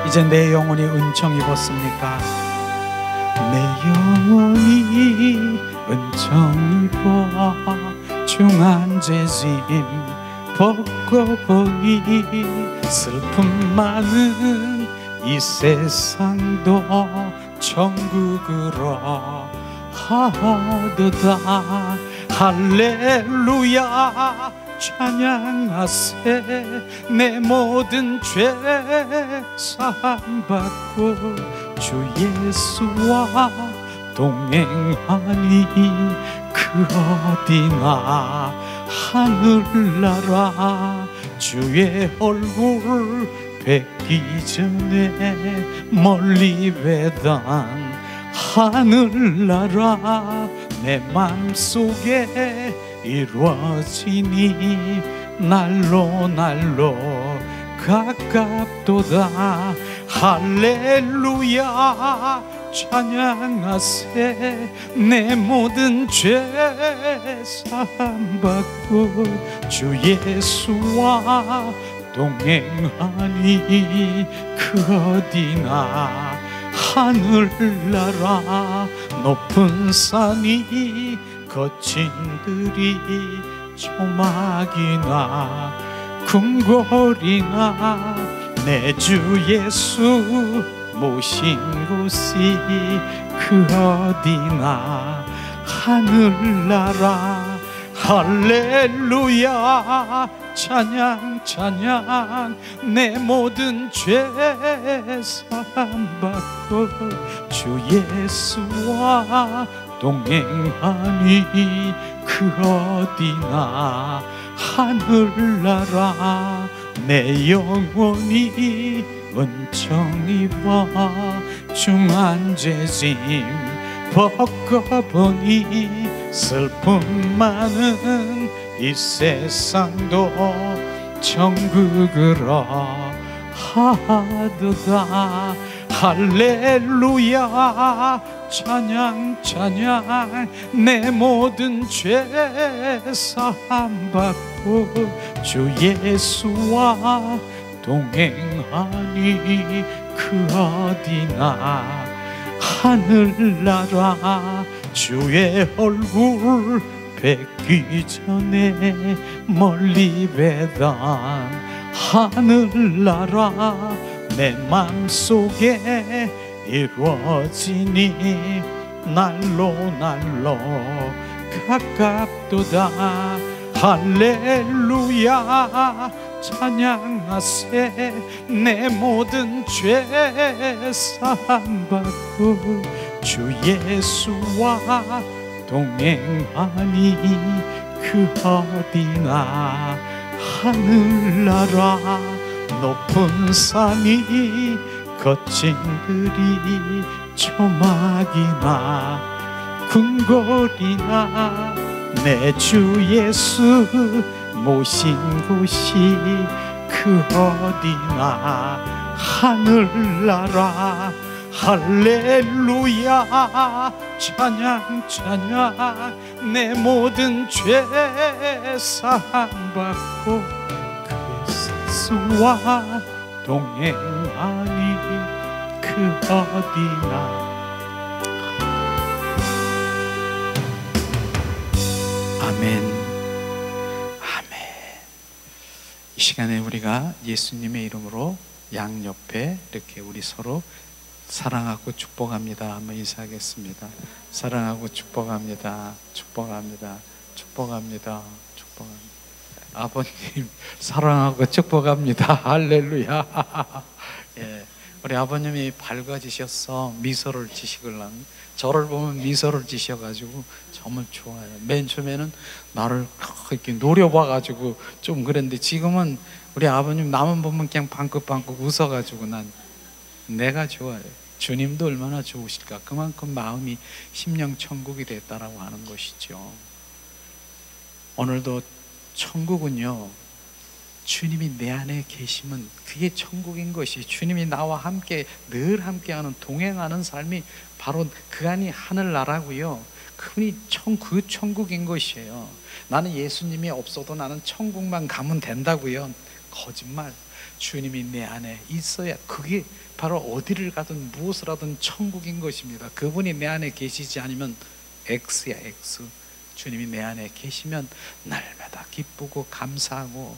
이제 내 영혼이 은총 입었습니까? 내 영혼이 은총 입어 중한 죄짐 벗고 보니 슬픔 많은 이 세상도 천국으로 하도다. 할렐루야 찬양하세. 내 모든 죄 사함받고 주 예수와 동행하니 그 어디나 하늘나라 주의 얼굴 뵙기 전에 멀리 배당 하늘나라 내 맘속에 이루어지니 날로 날로 가깝도다. 할렐루야 찬양하세. 내 모든 죄 사함받고 주 예수와 동행하니 그 어디나 하늘나라 높은 산이 거친 들이 조막이나 궁궐이나 내 주 예수 모신 곳이 그 어디나 하늘나라. 할렐루야 찬양 찬양. 내 모든 죄 사함받고 주 예수와 동행하니 그 어디나 하늘나라. 내 영혼이 은총 입어 중한 죄짐 벗고보니 슬픔 많은 이 세상도 천국으로 하도다. 할렐루야 찬양 찬양. 내 모든 죄 사함받고 주 예수와 동행하니 그 어디나 하늘나라 주의 얼굴 뵙기 전에 멀리 배당 하늘나라 내 맘속에 이루어지니 날로 날로 가깝도다. 할렐루야 찬양하세. 내 모든 죄 사함받고 주 예수와 동행하니 그 어디나 하늘나라 높은 산이 거친 들이 조막이나 궁궐이나 내 주 예수 모신 곳이 그 어디나 하늘나라. 할렐루야 찬양 찬양. 내 모든 죄 사함받고 그 예수와 동행하니 그 어디나. 아멘 아멘. 이 시간에 우리가 예수님의 이름으로 양옆에 이렇게 우리 서로 사랑하고 축복합니다 한번 인사하겠습니다. 사랑하고 축복합니다. 축복합니다. 축복합니다. 축복합니다. 아버님 사랑하고 축복합니다. 할렐루야. 예, 우리 아버님이 밝아지셔서 미소를 지시길랑 저를 보면 미소를 지셔가지고 정말 좋아요. 맨 처음에는 나를 이렇게 노려봐가지고 좀 그랬는데 지금은 우리 아버님 나만 보면 그냥 방긋방긋 웃어가지고 난 내가 좋아요. 주님도 얼마나 좋으실까. 그만큼 마음이 심령 천국이 됐다라고 하는 것이죠. 오늘도 천국은요 주님이 내 안에 계시면 그게 천국인 것이, 주님이 나와 함께 늘 함께하는 동행하는 삶이 바로 그 안이 하늘나라고요. 그분이 그 천국인 것이에요. 나는 예수님이 없어도 나는 천국만 가면 된다고요. 거짓말. 주님이 내 안에 있어야 그게 바로 어디를 가든 무엇을 하든 천국인 것입니다. 그분이 내 안에 계시지 않으면 X야 X. 주님이 내 안에 계시면 날마다 기쁘고 감사하고,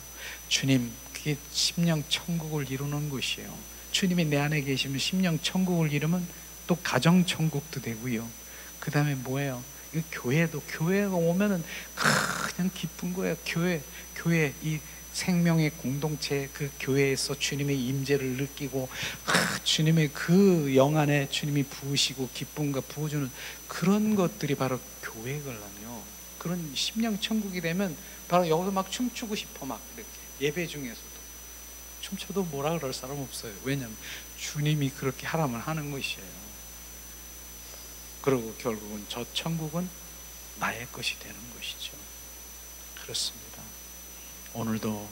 주님, 그게 심령 천국을 이루는 것이에요. 주님이 내 안에 계시면 심령 천국을 이루면 또 가정 천국도 되고요. 그 다음에 뭐예요? 교회도, 교회가 오면은 그냥 기쁜 거예요. 교회 이 생명의 공동체, 그 교회에서 주님의 임재를 느끼고 주님의 그 영 안에 주님이 부으시고 기쁨과 부어주는 그런 것들이 바로 교회거든요. 그런 심령 천국이 되면 바로 여기서 막 춤추고 싶어. 막 이렇게 예배 중에서도 춤춰도 뭐라 그럴 사람 없어요. 왜냐하면 주님이 그렇게 하라면 하는 것이에요. 그리고 결국은 저 천국은 나의 것이 되는 것이죠. 그렇습니다. 오늘도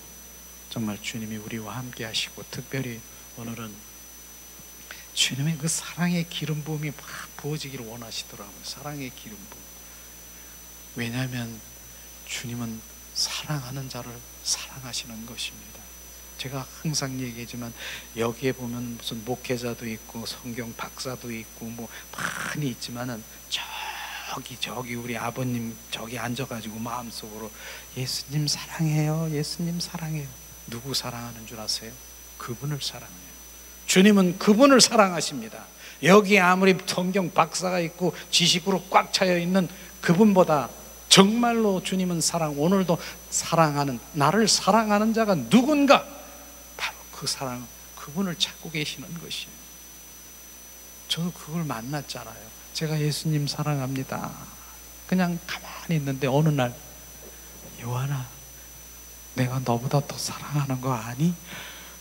정말 주님이 우리와 함께 하시고, 특별히 오늘은 주님의 그 사랑의 기름 부음이 막 부어지기를 원하시더라고요. 사랑의 기름 부음. 왜냐하면 주님은 사랑하는 자를 사랑하시는 것입니다. 제가 항상 얘기하지만 여기에 보면 무슨 목회자도 있고 성경 박사도 있고 뭐 많이 있지만은 저기 우리 아버님 저기 앉아가지고 마음속으로 예수님 사랑해요, 예수님 사랑해요. 누구 사랑하는 줄 아세요? 그분을 사랑해요. 주님은 그분을 사랑하십니다. 여기 아무리 성경 박사가 있고 지식으로 꽉 차여 있는 그분보다 정말로 주님은 오늘도 사랑하는, 나를 사랑하는 자가 누군가, 바로 그 사랑, 그분을 찾고 계시는 것이에요. 저도 그걸 만났잖아요. 제가 예수님 사랑합니다. 그냥 가만히 있는데 어느 날, 요한아, 내가 너보다 더 사랑하는 거 아니?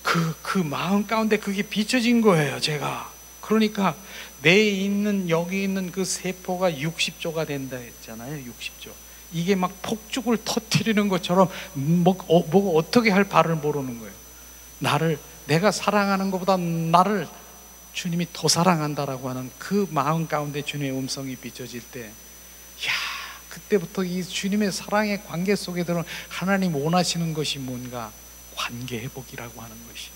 그 마음 가운데 그게 비춰진 거예요, 제가. 그러니까 여기 있는 그 세포가 60조가 된다 했잖아요. 60조. 이게 막 폭죽을 터뜨리는 것처럼 뭐가 어떻게 할 바를 모르는 거예요. 내가 사랑하는 것보다 나를 주님이 더 사랑한다라고 하는 그 마음 가운데 주님의 음성이 비춰질 때, 그때부터 이 주님의 사랑의 관계 속에 들어 하나님 원하시는 것이 뭔가 관계 회복이라고 하는 것이.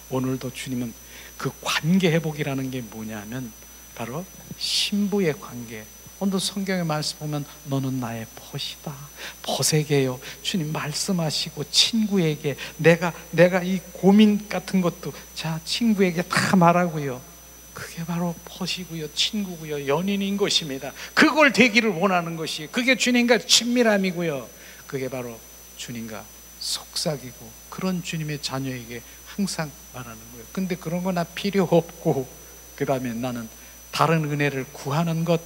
오늘도 주님은 그 관계 회복이라는 게 뭐냐면 바로 신부의 관계. 오늘 성경의 말씀 보면 너는 나의 벗이다, 벗에게요. 주님 말씀하시고 친구에게 내가 이 고민 같은 것도 자 친구에게 다 말하고요. 그게 바로 벗이고요, 친구고요, 연인인 것입니다. 그걸 되기를 원하는 것이, 그게 주님과 친밀함이고요. 그게 바로 주님과 속삭이고, 그런 주님의 자녀에게 항상 말하는 거예요. 근데 그런 거 나 필요 없고, 그 다음에 나는 다른 은혜를 구하는 것,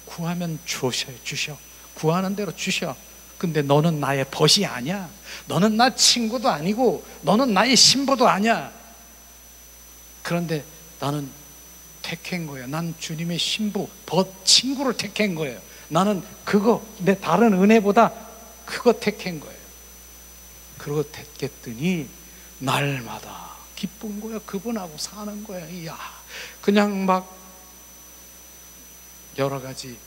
구하면 주셔. 구하는 대로 주셔. 근데 너는 나의 벗이 아니야. 너는 나 친구도 아니고 너는 나의 신부도 아니야. 그런데 나는 택한 거예요. 난 주님의 신부, 친구를 택한 거예요. 나는 내 다른 은혜보다 그거 택한 거예요. 그러고 택했더니 날마다 기쁜 거야. 그분하고 사는 거야. 이야, 그냥 막 여러 가지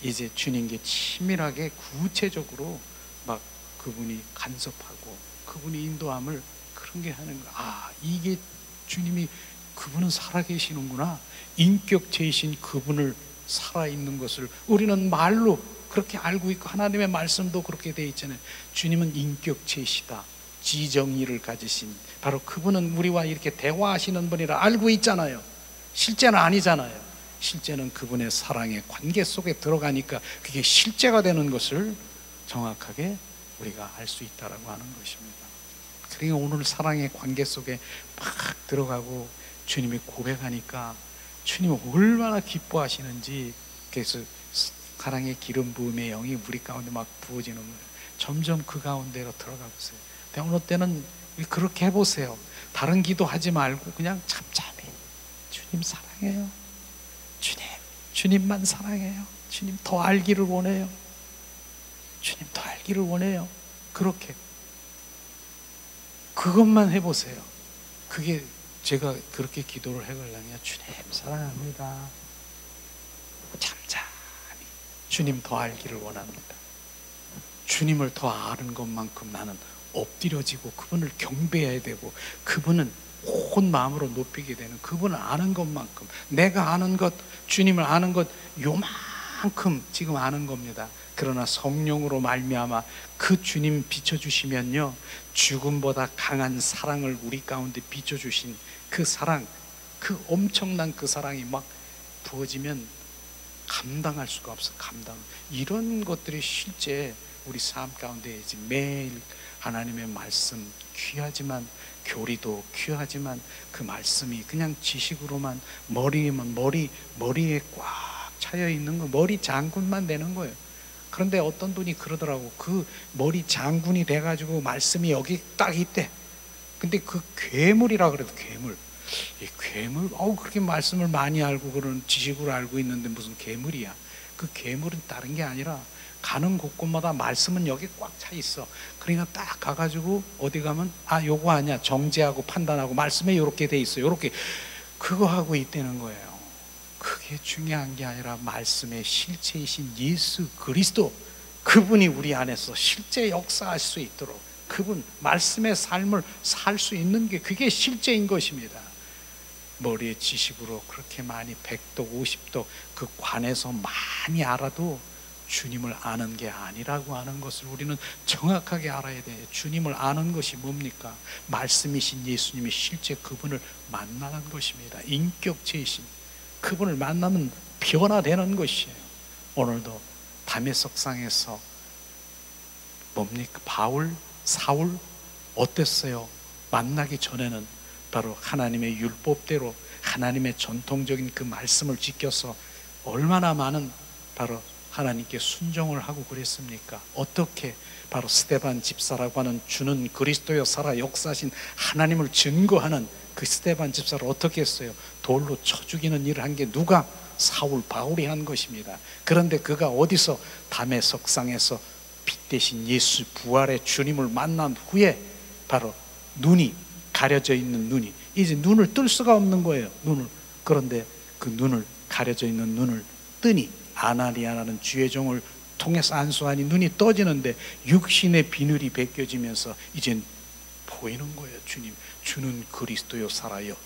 이제 주님께 치밀하게 구체적으로 막 그분이 간섭하고 그분이 인도함을 그런 게 하는 거야. 이게 주님이, 그분은 살아계시는구나. 인격체이신 그분을 살아있는 것을 우리는 말로 그렇게 알고 있고, 하나님의 말씀도 그렇게 되어 있잖아요. 주님은 인격체이시다. 지정의를 가지신, 바로 그분은 우리와 이렇게 대화하시는 분이라 알고 있잖아요. 실제는 아니잖아요. 실제는 그분의 사랑의 관계 속에 들어가니까 그게 실제가 되는 것을 정확하게 우리가 알 수 있다라고 하는 것입니다. 그러니까 오늘 사랑의 관계 속에 막 들어가고 주님이 고백하니까 주님이 얼마나 기뻐하시는지, 그래서 사랑의 기름 부음의 영이 우리 가운데 막 부어지는 거예요. 점점 그 가운데로 들어가 보세요. 어느 때는 그렇게 해보세요. 다른 기도하지 말고 그냥 잠잠히 주님 사랑해요. 주님만 사랑해요. 주님 더 알기를 원해요. 주님 더 알기를 원해요. 그렇게 그것만 해보세요. 그게 제가 그렇게 기도를 해걸랑요. 주님 사랑합니다. 잠잠히 주님 더 알기를 원합니다. 주님을 더 아는 것만큼 나는 엎드려지고 그분을 경배해야 되고 그분은 온 마음으로 높이게 되는, 그분을 아는 것만큼, 내가 아는 것, 주님을 아는 것 요만큼 지금 아는 겁니다. 그러나 성령으로 말미암아 그 주님 비춰주시면요, 죽음보다 강한 사랑을 우리 가운데 비춰주신 그 사랑, 그 엄청난 그 사랑이 막 부어지면 감당할 수가 없어. 이런 것들이 실제 우리 삶 가운데 이제 매일 하나님의 말씀 귀하지만, 교리도 귀하지만 그 말씀이 그냥 지식으로만 머리에 꽉 차여 있는 거, 머리 장군만 되는 거예요. 그런데 어떤 분이 그러더라고. 그 머리 장군이 돼가지고 말씀이 여기 딱 있대. 근데 그 괴물이라 그래도 이 괴물, 그렇게 말씀을 많이 알고 그런 지식으로 알고 있는데 무슨 괴물이야. 그 괴물은 다른 게 아니라 가는 곳곳마다 말씀은 여기 꽉 차 있어. 그러니까 딱 가가지고 어디 가면 요거 아니야, 정죄하고 판단하고 말씀에 요렇게 돼 있어, 요렇게 그거 하고 있다는 거예요. 그게 중요한 게 아니라 말씀의 실체이신 예수 그리스도, 그분이 우리 안에서 실제 역사할 수 있도록 그분 말씀의 삶을 살 수 있는 게 그게 실제인 것입니다. 머리의 지식으로 그렇게 많이 100도 50도 그 관에서 많이 알아도 주님을 아는 게 아니라고 하는 것을 우리는 정확하게 알아야 돼요. 주님을 아는 것이 뭡니까? 말씀이신 예수님이 실제 그분을 만나는 것입니다. 인격체이신 그분을 만나면 변화되는 것이에요. 오늘도 다메섹상에서 뭡니까? 사울 어땠어요? 만나기 전에는 바로 하나님의 율법대로 하나님의 전통적인 그 말씀을 지켜서 얼마나 많은 바로 하나님께 순종을 하고 그랬습니까? 어떻게 바로 스데반 집사라고 하는 주는 그리스도여 살아 역사하신 하나님을 증거하는 그 스데반 집사를 어떻게 했어요? 돌로 쳐 죽이는 일을 한 게 누가? 바울이 한 것입니다. 그런데 그가 어디서? 다메섹상에서 빛 대신 예수 부활의 주님을 만난 후에 바로 눈이 가려져 있는 눈이 이제 눈을 뜰 수가 없는 거예요. 그런데 그 눈을 가려져 있는 눈을 뜨니 아나니아라는 주의 종을 통해서 안수하니 눈이 떠지는데 육신의 비늘이 벗겨지면서 이젠 보이는 거예요. 주는 그리스도요 살아요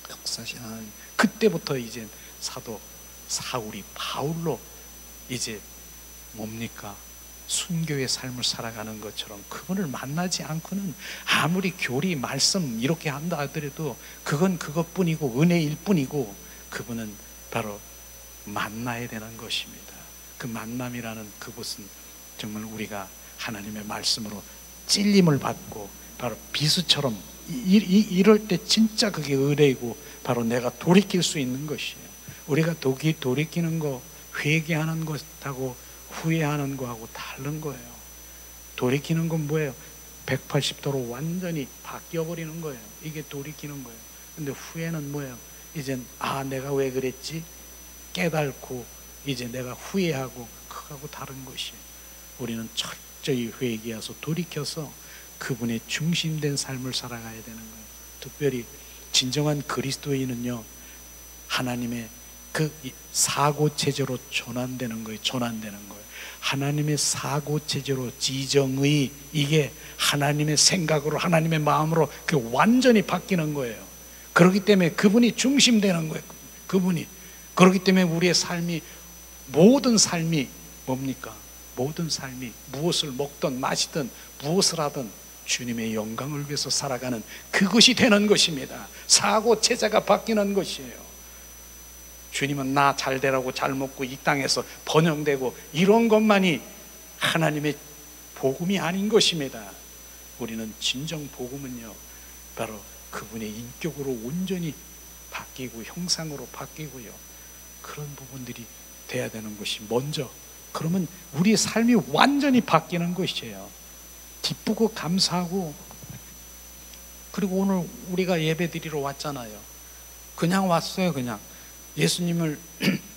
역사하신 하나님. 그때부터 이제 사도 사울이 바울로 이제 뭡니까? 순교의 삶을 살아가는 것처럼 그분을 만나지 않고는 아무리 교리 말씀 이렇게 한다 하더라도 그건 그것뿐이고 은혜일 뿐이고, 그분은 바로 만나야 되는 것입니다. 그 만남이라는 그곳은 정말 우리가 하나님의 말씀으로 찔림을 받고 바로 비수처럼 이럴 때 진짜 그게 은혜이고 바로 내가 돌이킬 수 있는 것이에요. 우리가 돌이키는 거, 회개하는 것하고 후회하는 거하고 다른 거예요. 돌이키는 건 뭐예요? 180도로 완전히 바뀌어버리는 거예요. 이게 돌이키는 거예요. 근데 후회는 뭐예요? 이젠 내가 왜 그랬지? 깨닫고 이제 내가 후회하고 그거하고 다른 것이에요. 우리는 철저히 회개해서 돌이켜서 그분의 중심된 삶을 살아가야 되는 거예요. 특별히 진정한 그리스도인은요, 하나님의 그 사고체제로 전환되는 거예요. 하나님의 사고체제로 지정의, 이게 하나님의 생각으로 하나님의 마음으로 그 완전히 바뀌는 거예요. 그렇기 때문에 그분이 중심되는 거예요. 그렇기 때문에 우리의 삶이, 모든 삶이 뭡니까? 모든 삶이 무엇을 먹든 마시든 무엇을 하든 주님의 영광을 위해서 살아가는 그것이 되는 것입니다. 사고체제가 바뀌는 것이에요. 주님은 나 잘 되라고 잘 먹고 이 땅에서 번영되고 이런 것만이 하나님의 복음이 아닌 것입니다. 우리는 진정 복음은요, 바로 그분의 인격으로 온전히 바뀌고 형상으로 바뀌고요, 그런 부분들이 돼야 되는 것이 먼저, 그러면 우리의 삶이 완전히 바뀌는 것이에요. 기쁘고 감사하고, 그리고 오늘 우리가 예배 드리러 왔잖아요. 그냥 왔어요. 그냥 예수님을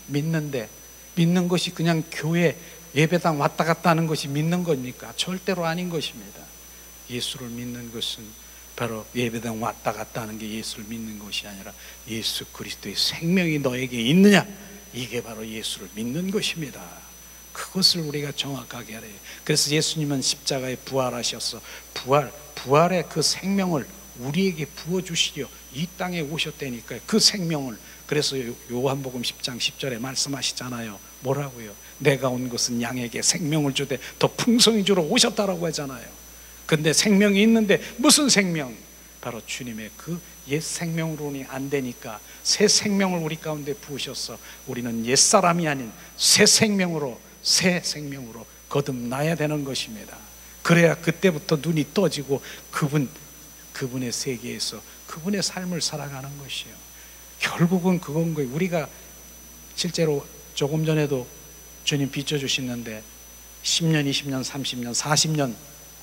믿는데, 믿는 것이 그냥 교회 예배당 왔다 갔다 하는 것이 믿는 겁니까? 절대로 아닌 것입니다. 예수를 믿는 것은 바로 예배당 왔다 갔다 하는 게 예수를 믿는 것이 아니라 예수 그리스도의 생명이 너에게 있느냐, 이게 바로 예수를 믿는 것입니다. 그것을 우리가 정확하게 알아야 해요. 그래서 예수님은 십자가에 부활하셔서 부활의 그 생명을 우리에게 부어주시려 이 땅에 오셨다니까요. 그 생명을. 그래서 요한복음 10장 10절에 말씀하시잖아요. 뭐라고요? 내가 온 것은 양에게 생명을 주되 더 풍성히 주러 오셨다라고 하잖아요. 근데 생명이 있는데 무슨 생명? 바로 주님의 그 옛 생명으로는 안 되니까 새 생명을 우리 가운데 부으셔서 우리는 옛사람이 아닌 새 생명으로 거듭나야 되는 것입니다. 그래야 그때부터 눈이 떠지고 그분의 세계에서 그분의 삶을 살아가는 것이에요. 결국은 그건 거예요. 우리가 실제로 조금 전에도 주님 비춰주시는데 10년, 20년, 30년, 40년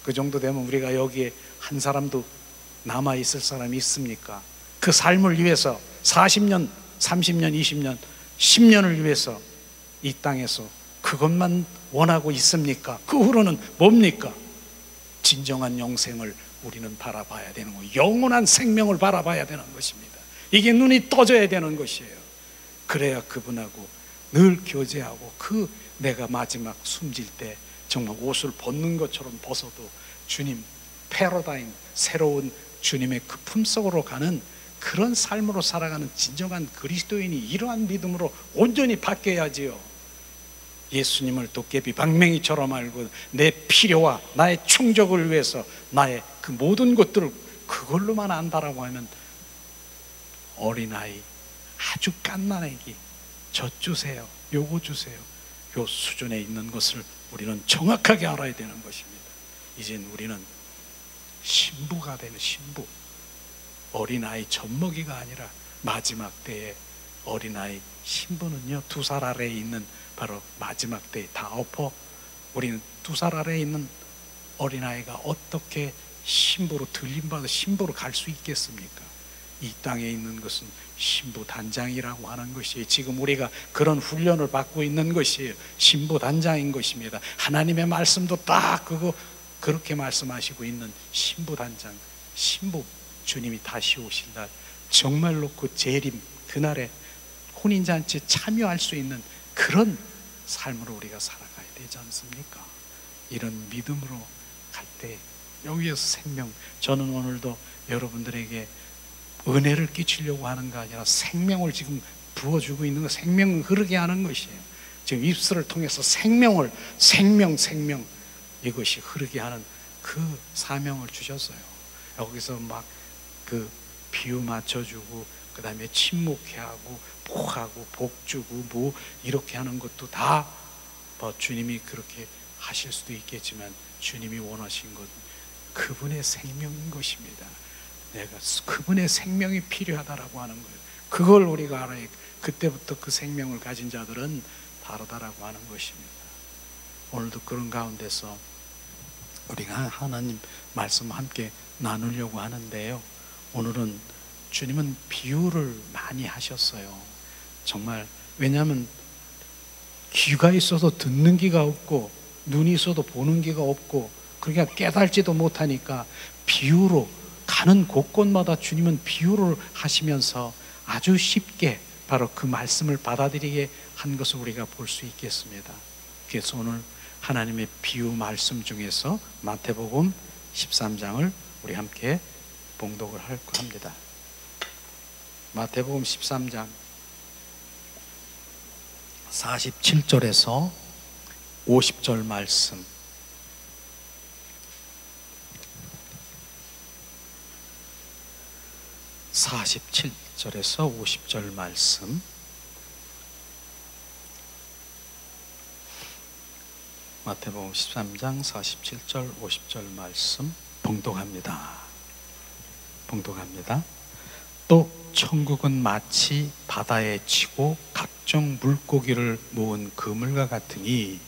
그 정도 되면 우리가 여기에 한 사람도 남아있을 사람이 있습니까? 그 삶을 위해서 40년, 30년, 20년, 10년을 위해서 이 땅에서 그것만 원하고 있습니까? 그 후로는 뭡니까? 진정한 영생을 우리는 바라봐야 되는 거예요. 영원한 생명을 바라봐야 되는 것입니다. 이게 눈이 떠져야 되는 것이에요. 그래야 그분하고 늘 교제하고 내가 마지막 숨질 때 정말 옷을 벗는 것처럼 벗어도 주님 패러다임, 새로운 주님의 그 품속으로 가는 그런 삶으로 살아가는 진정한 그리스도인이 이러한 믿음으로 온전히 바뀌어야지요. 예수님을 도깨비 방맹이처럼 알고 내 필요와 나의 충족을 위해서 나의 그 모든 것들을 그걸로만 안다라고 하면 어린아이 아주 갓난아기 젖 주세요, 요거 주세요, 요 수준에 있는 것을 우리는 정확하게 알아야 되는 것입니다. 이젠 우리는 신부가 되는 신부, 어린아이 젖먹이가 아니라 마지막 때에 어린아이 신부는요 2살 아래에 있는 바로 마지막 때에 다 엎어 우리는 2살 아래에 있는 어린아이가 어떻게 신부로 들림받아 신부로 갈 수 있겠습니까? 이 땅에 있는 것은 신부 단장이라고 하는 것이에요. 지금 우리가 그런 훈련을 받고 있는 것이에요. 신부 단장인 것입니다. 하나님의 말씀도 딱 그렇게 말씀하시고 있는 신부 단장, 신부 주님이 다시 오실 날 정말로 그 재림 그날에 혼인잔치에 참여할 수 있는 그런 삶으로 우리가 살아가야 되지 않습니까? 이런 믿음으로 갈 때 여기에서 생명, 저는 오늘도 여러분들에게 은혜를 끼치려고 하는 거 아니라 생명을 지금 부어주고 있는 거, 생명을 흐르게 하는 것이에요. 지금 입술을 통해서 생명 이것이 흐르게 하는 그 사명을 주셨어요. 여기서 막 그 비유 맞춰주고 그 다음에 침묵해 하고 복하고 복주고 뭐 이렇게 하는 것도 다 뭐 주님이 그렇게 하실 수도 있겠지만 주님이 원하신 것은 그분의 생명인 것입니다. 내가 그분의 생명이 필요하다라고 하는 거예요. 그걸 우리가 알아야 그때부터 그 생명을 가진 자들은 다르다라고 하는 것입니다. 오늘도 그런 가운데서 우리가 하나님 말씀 함께 나누려고 하는데요. 오늘은 주님은 비유를 많이 하셨어요. 정말 왜냐하면 귀가 있어도 듣는 귀가 없고 눈이 있어도 보는 귀가 없고 그러니까 깨달지도 못하니까 비유로 가는 곳곳마다 주님은 비유를 하시면서 아주 쉽게 바로 그 말씀을 받아들이게 한 것을 우리가 볼 수 있겠습니다. 그래서 오늘 하나님의 비유 말씀 중에서 마태복음 13장을 우리 함께 봉독을 합니다. 마태복음 13장 47절에서 50절 말씀, (47절에서 50절) 말씀 마태복음 13장 47절 50절 말씀 봉독합니다. 또 천국은 마치 바다에 치고 각종 물고기를 모은 그물과 같으니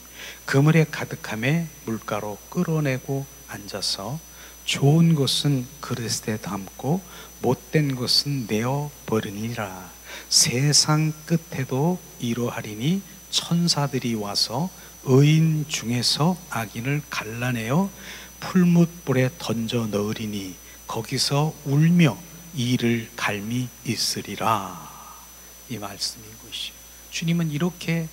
그물에 가득함에 물가로 끌어내고 앉아서 좋은 것은 그릇에 담고 못된 것은 내어 버리니라. 세상 끝에도 이러하리니 천사들이 와서 의인 중에서 악인을 갈라내어 풀무불에 던져 넣으리니 거기서 울며 이를 갈미 있으리라. 이 말씀인 것이요. 주님은 이렇게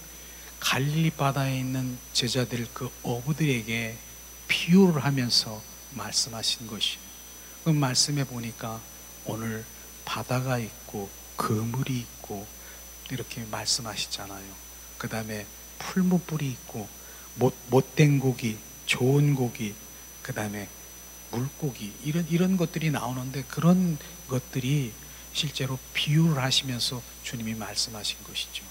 갈릴리 바다에 있는 제자들 그 어부들에게 비유를 하면서 말씀하신 것이에요. 그 말씀에 보니까 오늘 바다가 있고 그물이 있고 이렇게 말씀하시잖아요. 그 다음에 풀무불이 있고 못된 고기, 좋은 고기, 그 다음에 물고기, 이런 것들이 나오는데, 그런 것들이 실제로 비유를 하시면서 주님이 말씀하신 것이죠.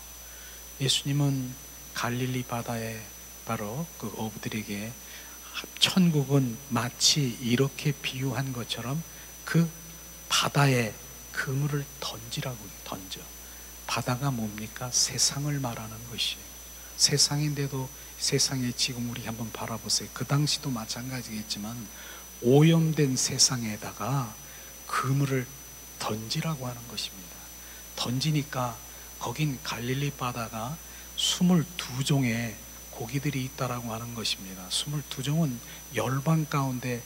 예수님은 갈릴리 바다에 바로 그 어부들에게 천국은 마치 이렇게 비유한 것처럼 그 바다에 그물을 던지라고. 던져. 바다가 뭡니까? 세상을 말하는 것이에요. 세상인데도, 세상에 지금 우리 한번 바라보세요. 그 당시도 마찬가지겠지만 오염된 세상에다가 그물을 던지라고 하는 것입니다. 던지니까 거긴 갈릴리 바다가 22종의 고기들이 있다라고 하는 것입니다. 22종은 열방 가운데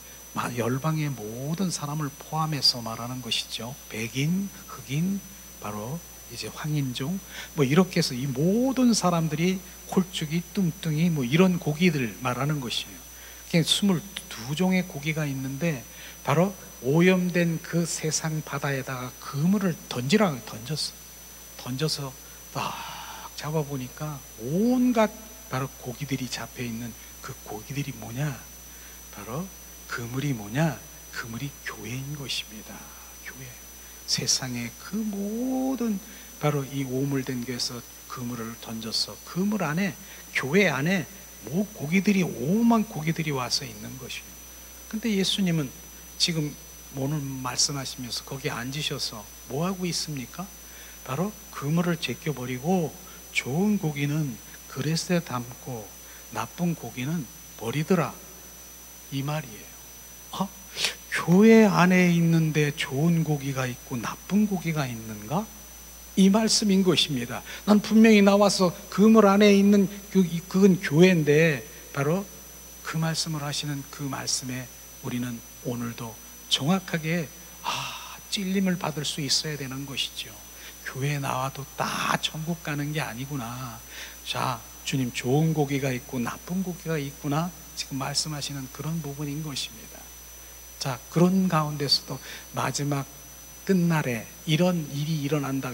열방의 모든 사람을 포함해서 말하는 것이죠. 백인, 흑인, 바로 이제 황인종, 뭐 이렇게 해서 이 모든 사람들이 홀쭉이, 뚱뚱이, 뭐 이런 고기들 말하는 것이에요. 22종의 고기가 있는데 바로 오염된 그 세상 바다에다가 그물을 던지라고 던져서 딱 잡아보니까 온갖 바로 고기들이 잡혀 있는 그 고기들이 뭐냐? 바로 그물이 뭐냐? 그물이 교회인 것입니다. 교회. 세상의 그 모든 바로 이 오물된 데서 그물을 던져서 그물 안에, 교회 안에 고기들이, 오만 고기들이 와서 있는 것이에요. 근데 예수님은 지금 오늘 말씀하시면서 거기 앉으셔서 뭐 하고 있습니까? 바로 그물을 제껴버리고 좋은 고기는 그릇에 담고 나쁜 고기는 버리더라, 이 말이에요. 교회 안에 있는데 좋은 고기가 있고 나쁜 고기가 있는가? 이 말씀인 것입니다. 난 분명히 나와서 그물 안에 있는 그건 교회인데, 바로 그 말씀을 하시는 그 말씀에 우리는 오늘도 정확하게 찔림을 받을 수 있어야 되는 것이죠. 교회에 나와도 다 천국 가는 게 아니구나. 자, 주님, 좋은 고기가 있고 나쁜 고기가 있구나, 지금 말씀하시는 그런 부분인 것입니다. 자, 그런 가운데서도 마지막 끝날에 이런 일이 일어난다.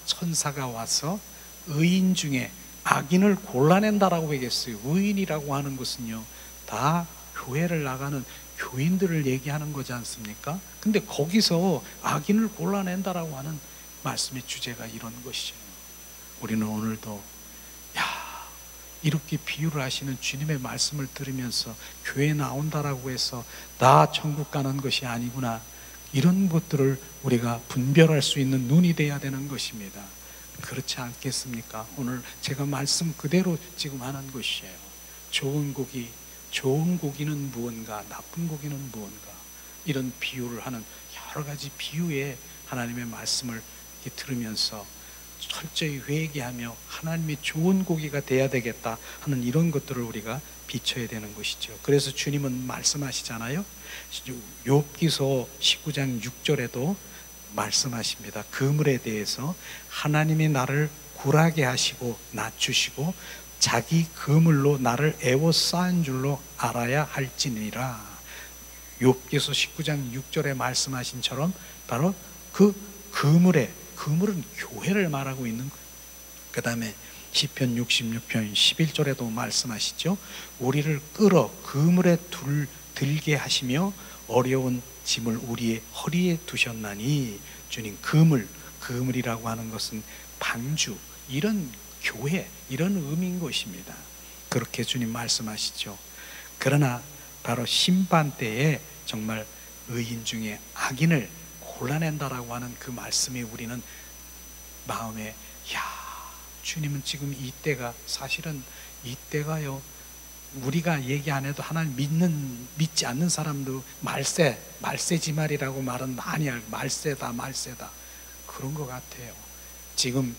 천사가 와서 의인 중에 악인을 골라낸다라고 얘기했어요. 의인이라고 하는 것은요, 다 교회를 나가는 교인들을 얘기하는 거지 않습니까? 근데 거기서 악인을 골라낸다라고 하는 말씀의 주제가 이런 것이죠. 우리는 오늘도 이렇게 비유를 하시는 주님의 말씀을 들으면서 교회 나온다라고 해서 나 천국 가는 것이 아니구나, 이런 것들을 우리가 분별할 수 있는 눈이 돼야 되는 것입니다. 그렇지 않겠습니까? 오늘 제가 말씀 그대로 지금 하는 것이에요. 좋은 고기는 무언가, 나쁜 고기는 무언가, 이런 비유를 하는 여러 가지 비유의 하나님의 말씀을 이렇게 들으면서 철저히 회개하며 하나님의 좋은 고기가 돼야 되겠다 하는 이런 것들을 우리가 비춰야 되는 것이죠. 그래서 주님은 말씀하시잖아요. 욥기서 19장 6절에도 말씀하십니다. 그물에 대해서 하나님이 나를 굴하게 하시고 낮추시고 자기 그물로 나를 에워싸은 줄로 알아야 할지니라. 욥기서 19장 6절에 말씀하신 처럼 바로 그 그물은 교회를 말하고 있는 거예요. 그 다음에 시편 66편 11절에도 말씀하시죠. 우리를 끌어 그물에 들게 하시며 어려운 짐을 우리의 허리에 두셨나니. 주님, 그물이라고 하는 것은 방주, 이런 교회, 이런 의미인 것입니다. 그렇게 주님 말씀하시죠. 그러나 바로 심판 때에 정말 의인 중에 악인을 골라낸다라고 하는 그 말씀이 우리는 마음에, 주님은 지금 이때가, 사실은 이때가요, 우리가 얘기 안 해도 하나님 믿지 않는 사람도 말세지말이라고 말은 많이 알고, 말세다 그런 것 같아요. 지금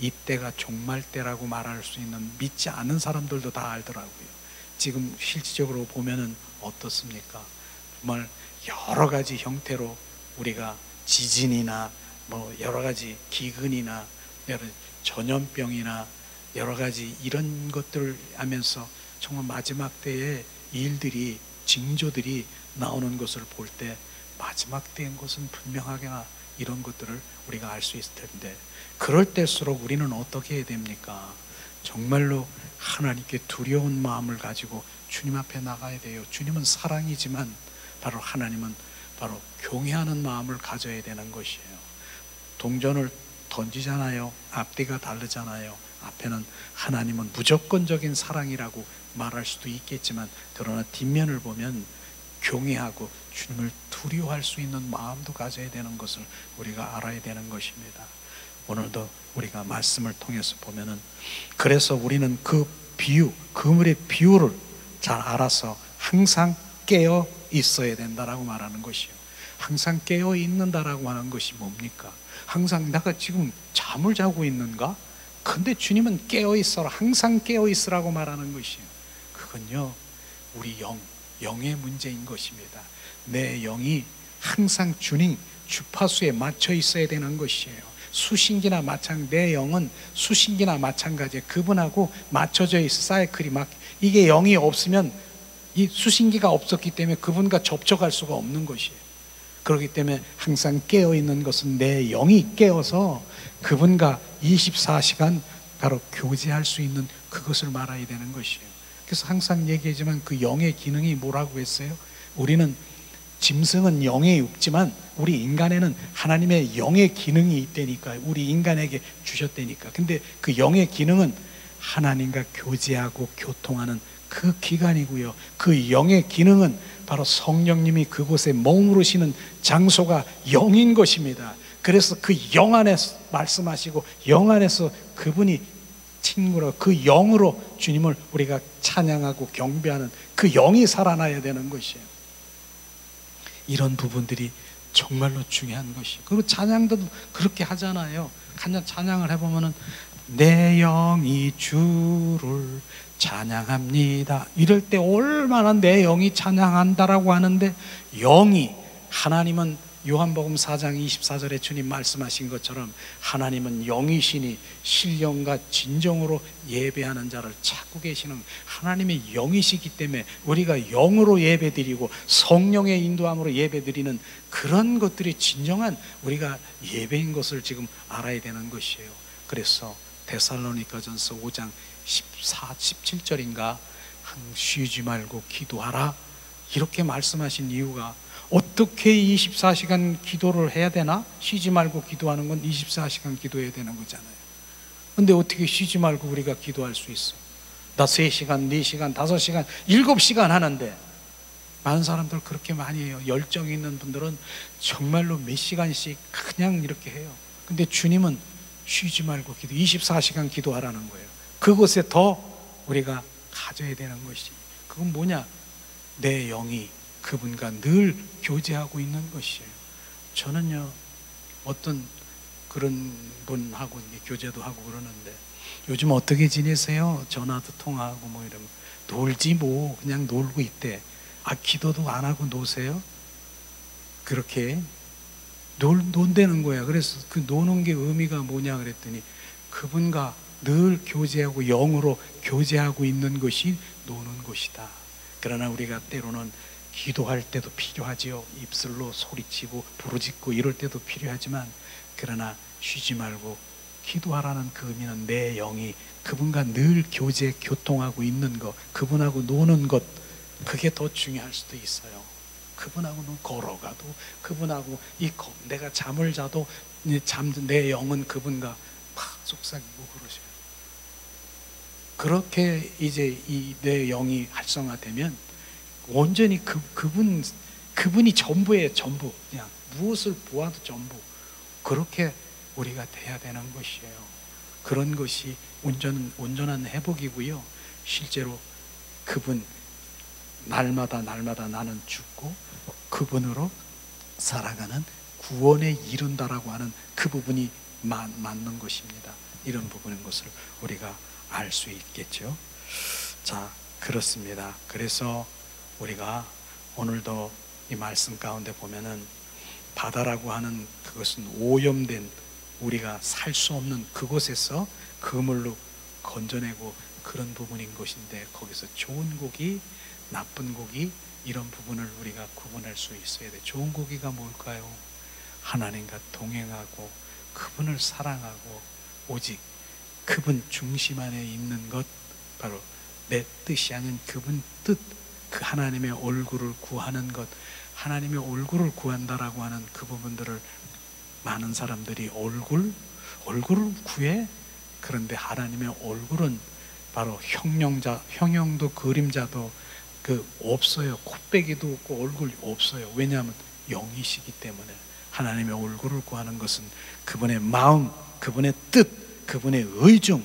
이때가 종말 때라고 말할 수 있는, 믿지 않는 사람들도 다 알더라고요. 지금 실질적으로 보면은 어떻습니까? 정말 여러 가지 형태로 우리가 지진이나 뭐 여러 가지 기근이나 전염병이나 여러 가지 이런 것들을 하면서 정말 마지막 때에 일들이, 징조들이 나오는 것을 볼 때 마지막 때인 것은 분명하게나 이런 것들을 우리가 알 수 있을 텐데, 그럴 때일수록 우리는 어떻게 해야 됩니까? 정말로 하나님께 두려운 마음을 가지고 주님 앞에 나가야 돼요. 주님은 사랑이지만 바로 하나님은 바로 경외하는 마음을 가져야 되는 것이에요. 동전을 던지잖아요. 앞뒤가 다르잖아요. 앞에는 하나님은 무조건적인 사랑이라고 말할 수도 있겠지만, 그러나 뒷면을 보면 경외하고 주님을 두려워할 수 있는 마음도 가져야 되는 것을 우리가 알아야 되는 것입니다. 오늘도 우리가 말씀을 통해서 보면은, 그래서 우리는 그 비유, 그물의 비유를 잘 알아서 항상 깨어 있어야 된다라고 말하는 것이요. 항상 깨어 있는다라고 하는 것이 뭡니까? 항상 내가 지금 잠을 자고 있는가? 근데 주님은 깨어 있어라, 항상 깨어 있으라고 말하는 것이요. 그건요, 우리 영의 문제인 것입니다. 내 영이 항상 주님 주파수에 맞춰 있어야 되는 것이에요. 수신기나 내 영은 수신기나 마찬가지에 그분하고 맞춰져 있어. 사이클이 이게 영이 없으면, 이 수신기가 없었기 때문에 그분과 접촉할 수가 없는 것이에요. 그렇기 때문에 항상 깨어 있는 것은 내 영이 깨어서 그분과 24시간 바로 교제할 수 있는 그것을 말해야 되는 것이에요. 그래서 항상 얘기하지만 그 영의 기능이 뭐라고 했어요? 우리는, 짐승은 영이 없지만 우리 인간에는 하나님의 영의 기능이 있다니까. 우리 인간에게 주셨다니까. 근데 그 영의 기능은 하나님과 교제하고 교통하는 그 기간이고요. 그 영의 기능은 바로 성령님이 그곳에 머무르시는 장소가 영인 것입니다. 그래서 그 영 안에서 말씀하시고 영 안에서 그분이 친구로, 그 영으로 주님을 우리가 찬양하고 경배하는 그 영이 살아나야 되는 것이에요. 이런 부분들이 정말로 중요한 것이에요. 그리고 찬양도 그렇게 하잖아요. 찬양을 해보면은 내 영이 주를 찬양합니다. 이럴 때 얼마나 내 영이 찬양한다라고 하는데, 영이, 하나님은 요한복음 4장 24절에 주님 말씀하신 것처럼 하나님은 영이시니 신령과 진정으로 예배하는 자를 찾고 계시는 하나님의 영이시기 때문에 우리가 영으로 예배드리고 성령의 인도함으로 예배드리는 그런 것들이 진정한 우리가 예배인 것을 지금 알아야 되는 것이에요. 그래서 데살로니가전서 5장 17절인가 쉬지 말고 기도하라 이렇게 말씀하신 이유가, 어떻게 24시간 기도를 해야 되나? 쉬지 말고 기도하는 건 24시간 기도해야 되는 거잖아요. 근데 어떻게 쉬지 말고 우리가 기도할 수 있어? 나 3시간, 4시간, 5시간, 7시간 하는데, 많은 사람들 그렇게 많이 해요. 열정 있는 분들은 정말로 몇 시간씩 그냥 이렇게 해요. 근데 주님은 쉬지 말고 24시간 기도하라는 거예요. 그곳에 더 우리가 가져야 되는 것이, 그건 뭐냐? 내 영이 그분과 늘 교제하고 있는 것이에요. 저는요, 어떤 그런 분하고 교제도 하고 그러는데, 요즘 어떻게 지내세요? 전화도 통화하고 뭐 이러면, 놀지 뭐, 그냥 놀고 있대. 기도도 안 하고 노세요? 그렇게 논다는 거야. 그래서 그 노는 게 의미가 뭐냐 그랬더니, 그분과 늘 교제하고 영으로 교제하고 있는 것이 노는 것이다. 그러나 우리가 때로는 기도할 때도 필요하지요. 입술로 소리치고 부르짖고 이럴 때도 필요하지만, 그러나 쉬지 말고 기도하라는 그 의미는 내 영이 그분과 늘 교통하고 있는 것, 그분하고 노는 것, 그게 더 중요할 수도 있어요. 그분하고는 걸어가도, 그분하고 내가 잠을 자도 내 영은 그분과 막 속삭이고 그러셔요. 그렇게 이제 내 영이 활성화되면 온전히 그분이 전부예요. 전부. 그냥 무엇을 보아도 전부. 그렇게 우리가 돼야 되는 것이에요. 그런 것이 온전한 회복이고요. 실제로 그분, 날마다 나는 죽고 그분으로 살아가는 구원에 이른다라고 하는 그 부분이 맞는 것입니다. 이런 부분인 것을 우리가 알 수 있겠죠. 자, 그렇습니다. 그래서 우리가 오늘도 이 말씀 가운데 보면은, 바다라고 하는 그것은 오염된, 우리가 살 수 없는 그곳에서 그물로 건져내고 그런 부분인 것인데, 거기서 좋은 고기, 나쁜 고기, 이런 부분을 우리가 구분할 수 있어야 돼. 좋은 고기가 뭘까요? 하나님과 동행하고 그분을 사랑하고 오직 그분 중심 안에 있는 것, 바로 내 뜻이 아닌 그분 뜻, 그 하나님의 얼굴을 구하는 것, 하나님의 얼굴을 구한다라고 하는 그 부분들을 많은 사람들이 얼굴을 구해? 그런데 하나님의 얼굴은 바로 형용도 그림자도 없어요. 코빼기도 없고 얼굴이 없어요. 왜냐하면 영이시기 때문에. 하나님의 얼굴을 구하는 것은 그분의 마음, 그분의 뜻, 그분의 의중,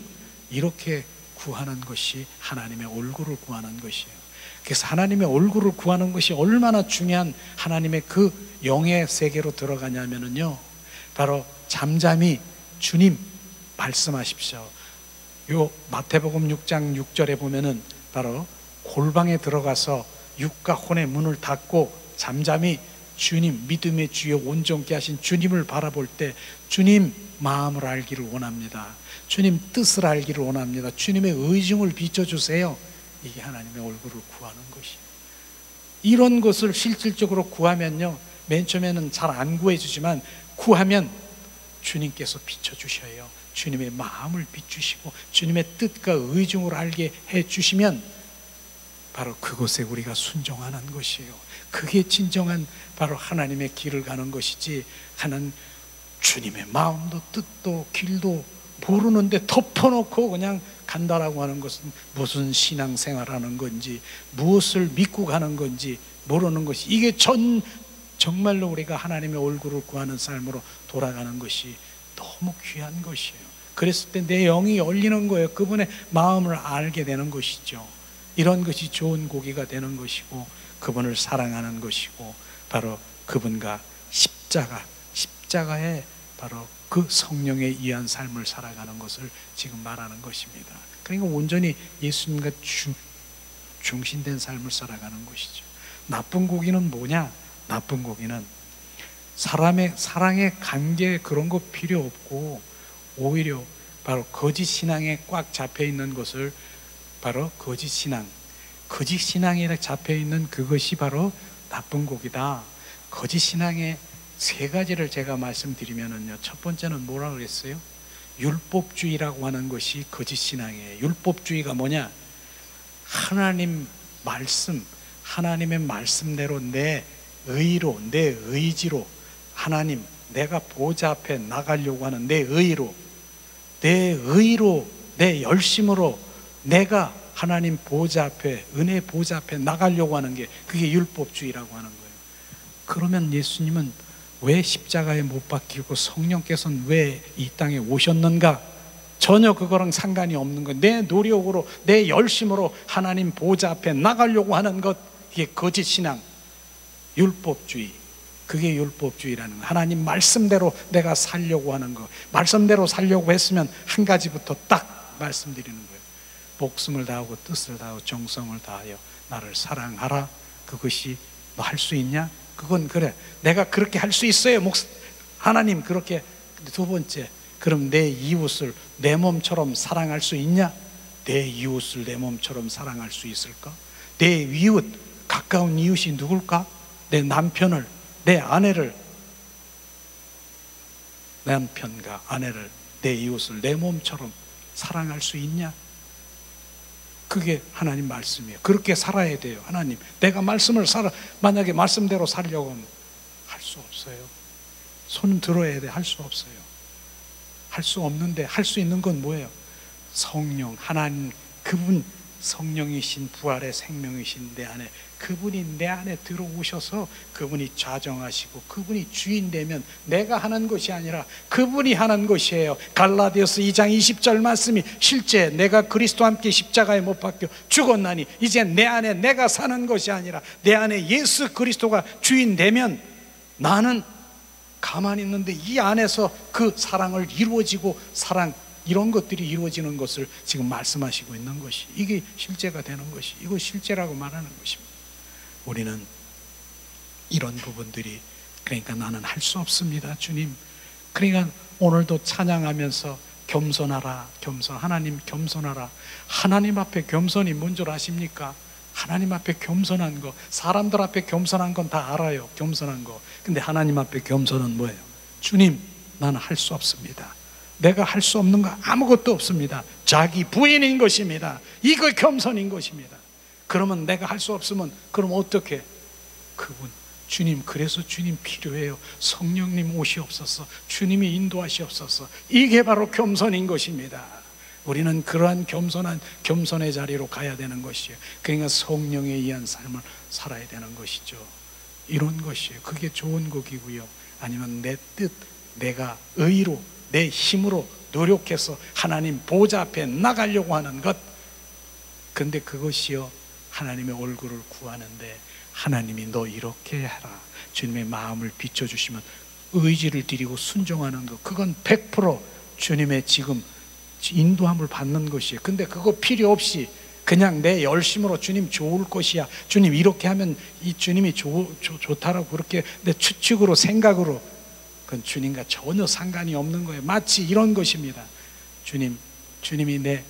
이렇게 구하는 것이 하나님의 얼굴을 구하는 것이에요. 그래서 하나님의 얼굴을 구하는 것이 얼마나 중요한 하나님의 그 영의 세계로 들어가냐면요, 바로 잠잠히 주님 말씀하십시오. 요 마태복음 6장 6절에 보면은 바로 골방에 들어가서 육과 혼의 문을 닫고 잠잠히 주님, 믿음의 주여 온전케 하신 주님을 바라볼 때 주님 마음을 알기를 원합니다. 주님 뜻을 알기를 원합니다. 주님의 의중을 비춰주세요. 이게 하나님의 얼굴을 구하는 것이에요. 이런 것을 실질적으로 구하면요, 맨 처음에는 잘 안 구해주지만 구하면 주님께서 비춰주셔요. 주님의 마음을 비추시고 주님의 뜻과 의중을 알게 해주시면 바로 그곳에 우리가 순종하는 것이에요. 그게 진정한 바로 하나님의 길을 가는 것이지, 하나님 주님의 마음도 뜻도 길도 모르는데 덮어놓고 그냥 간다라고 하는 것은 무슨 신앙생활하는 건지, 무엇을 믿고 가는 건지 모르는 것이, 이게 정말로 우리가 하나님의 얼굴을 구하는 삶으로 돌아가는 것이 너무 귀한 것이에요. 그랬을 때 내 영이 열리는 거예요. 그분의 마음을 알게 되는 것이죠. 이런 것이 좋은 고기가 되는 것이고, 그분을 사랑하는 것이고, 바로 그분과 십자가에 바로 그 성령에 의한 삶을 살아가는 것을 지금 말하는 것입니다. 그러니까 온전히 예수님과 중심된 삶을 살아가는 것이죠. 나쁜 고기는 뭐냐? 나쁜 고기는 사랑의 관계, 그런 거 필요 없고, 오히려 바로 거짓 신앙에 꽉 잡혀 있는 것을 바로 거짓 신앙에 잡혀 있는 그것이 바로 나쁜 고기다. 거짓 신앙의 세 가지를 제가 말씀드리면은요, 첫 번째는 뭐라 그랬어요? 율법주의라고 하는 것이 거짓 신앙이에요. 율법주의가 뭐냐? 하나님 말씀, 하나님의 말씀대로 내 의로, 내 의지로, 하나님 내가 보좌 앞에 나가려고 하는 내 의로, 내 열심으로 내가 하나님 보좌 앞에, 은혜 보좌 앞에 나가려고 하는 게, 그게 율법주의라고 하는 거예요. 그러면 예수님은 왜 십자가에 못 박히고 성령께서는 왜 이 땅에 오셨는가? 전혀 그거랑 상관이 없는 거예요. 내 노력으로, 내 열심으로 하나님 보좌 앞에 나가려고 하는 것, 이게 거짓 신앙, 율법주의. 그게 율법주의라는 거예요. 하나님 말씀대로 내가 살려고 하는 거, 말씀대로 살려고 했으면 한 가지부터 딱 말씀드리는 거예요. 목숨을 다하고 뜻을 다하고 정성을 다하여 나를 사랑하라. 그것이 너 할 수 있냐? 그건 그래, 내가 그렇게 할 수 있어요. 하나님 그렇게. 두 번째, 그럼 내 이웃을 내 몸처럼 사랑할 수 있냐? 내 이웃을 내 몸처럼 사랑할 수 있을까? 내 이웃, 가까운 이웃이 누굴까? 내 남편을, 내 아내를, 남편과 아내를, 내 이웃을 내 몸처럼 사랑할 수 있냐? 그게 하나님 말씀이에요. 그렇게 살아야 돼요. 하나님, 내가 말씀을 만약에 말씀대로 살려고 하면 할 수 없어요. 손 들어야 돼. 할 수 없어요. 할 수 없는데, 할 수 있는 건 뭐예요? 성령, 하나님, 그분 성령이신, 부활의 생명이신 내 안에, 그분이 내 안에 들어오셔서 그분이 좌정하시고 그분이 주인 되면 내가 하는 것이 아니라 그분이 하는 것이에요. 갈라디아서 2장 20절 말씀이 실제 내가 그리스도와 함께 십자가에 못 박혀 죽었나니 이제 내 안에 내가 사는 것이 아니라 내 안에 예수 그리스도가 주인 되면 나는 가만히 있는데 이 안에서 그 사랑을 이루어지고, 사랑, 이런 것들이 이루어지는 것을 지금 말씀하시고 있는 것이, 이게 실제가 되는 것이, 이거 실제라고 말하는 것입니다. 우리는 이런 부분들이, 그러니까 나는 할 수 없습니다, 주님. 그러니까 오늘도 찬양하면서 겸손하라, 하나님 겸손하라. 하나님 앞에 겸손이 뭔 줄 아십니까? 하나님 앞에 겸손한 거, 사람들 앞에 겸손한 건 다 알아요, 겸손한 거. 근데 하나님 앞에 겸손은 뭐예요? 주님, 나는 할 수 없습니다. 내가 할 수 없는 거 아무것도 없습니다. 자기 부인인 것입니다. 이거 겸손인 것입니다. 그러면 내가 할 수 없으면 그럼 어떻게? 그분, 주님, 그래서 주님 필요해요. 성령님 오시옵소서. 주님이 인도하시옵소서. 이게 바로 겸손인 것입니다. 우리는 그러한 겸손의 자리로 가야 되는 것이에요. 그러니까 성령에 의한 삶을 살아야 되는 것이죠. 이런 것이에요. 그게 좋은 곡이고요. 아니면 내 뜻, 내가 의로, 내 힘으로 노력해서 하나님 보좌 앞에 나가려고 하는 것. 근데 그것이요, 하나님의 얼굴을 구하는데 하나님이 너 이렇게 해라, 주님의 마음을 비춰주시면 의지를 드리고 순종하는 것, 그건 100% 주님의 지금 인도함을 받는 것이에요. 근데 그거 필요 없이 그냥 내 열심으로 주님 좋을 것이야, 주님 이렇게 하면 이 주님이 좋다라고 그렇게 내 추측으로 생각으로, 그건 주님과 전혀 상관이 없는 거예요. 마치 이런 것입니다. 주님이 내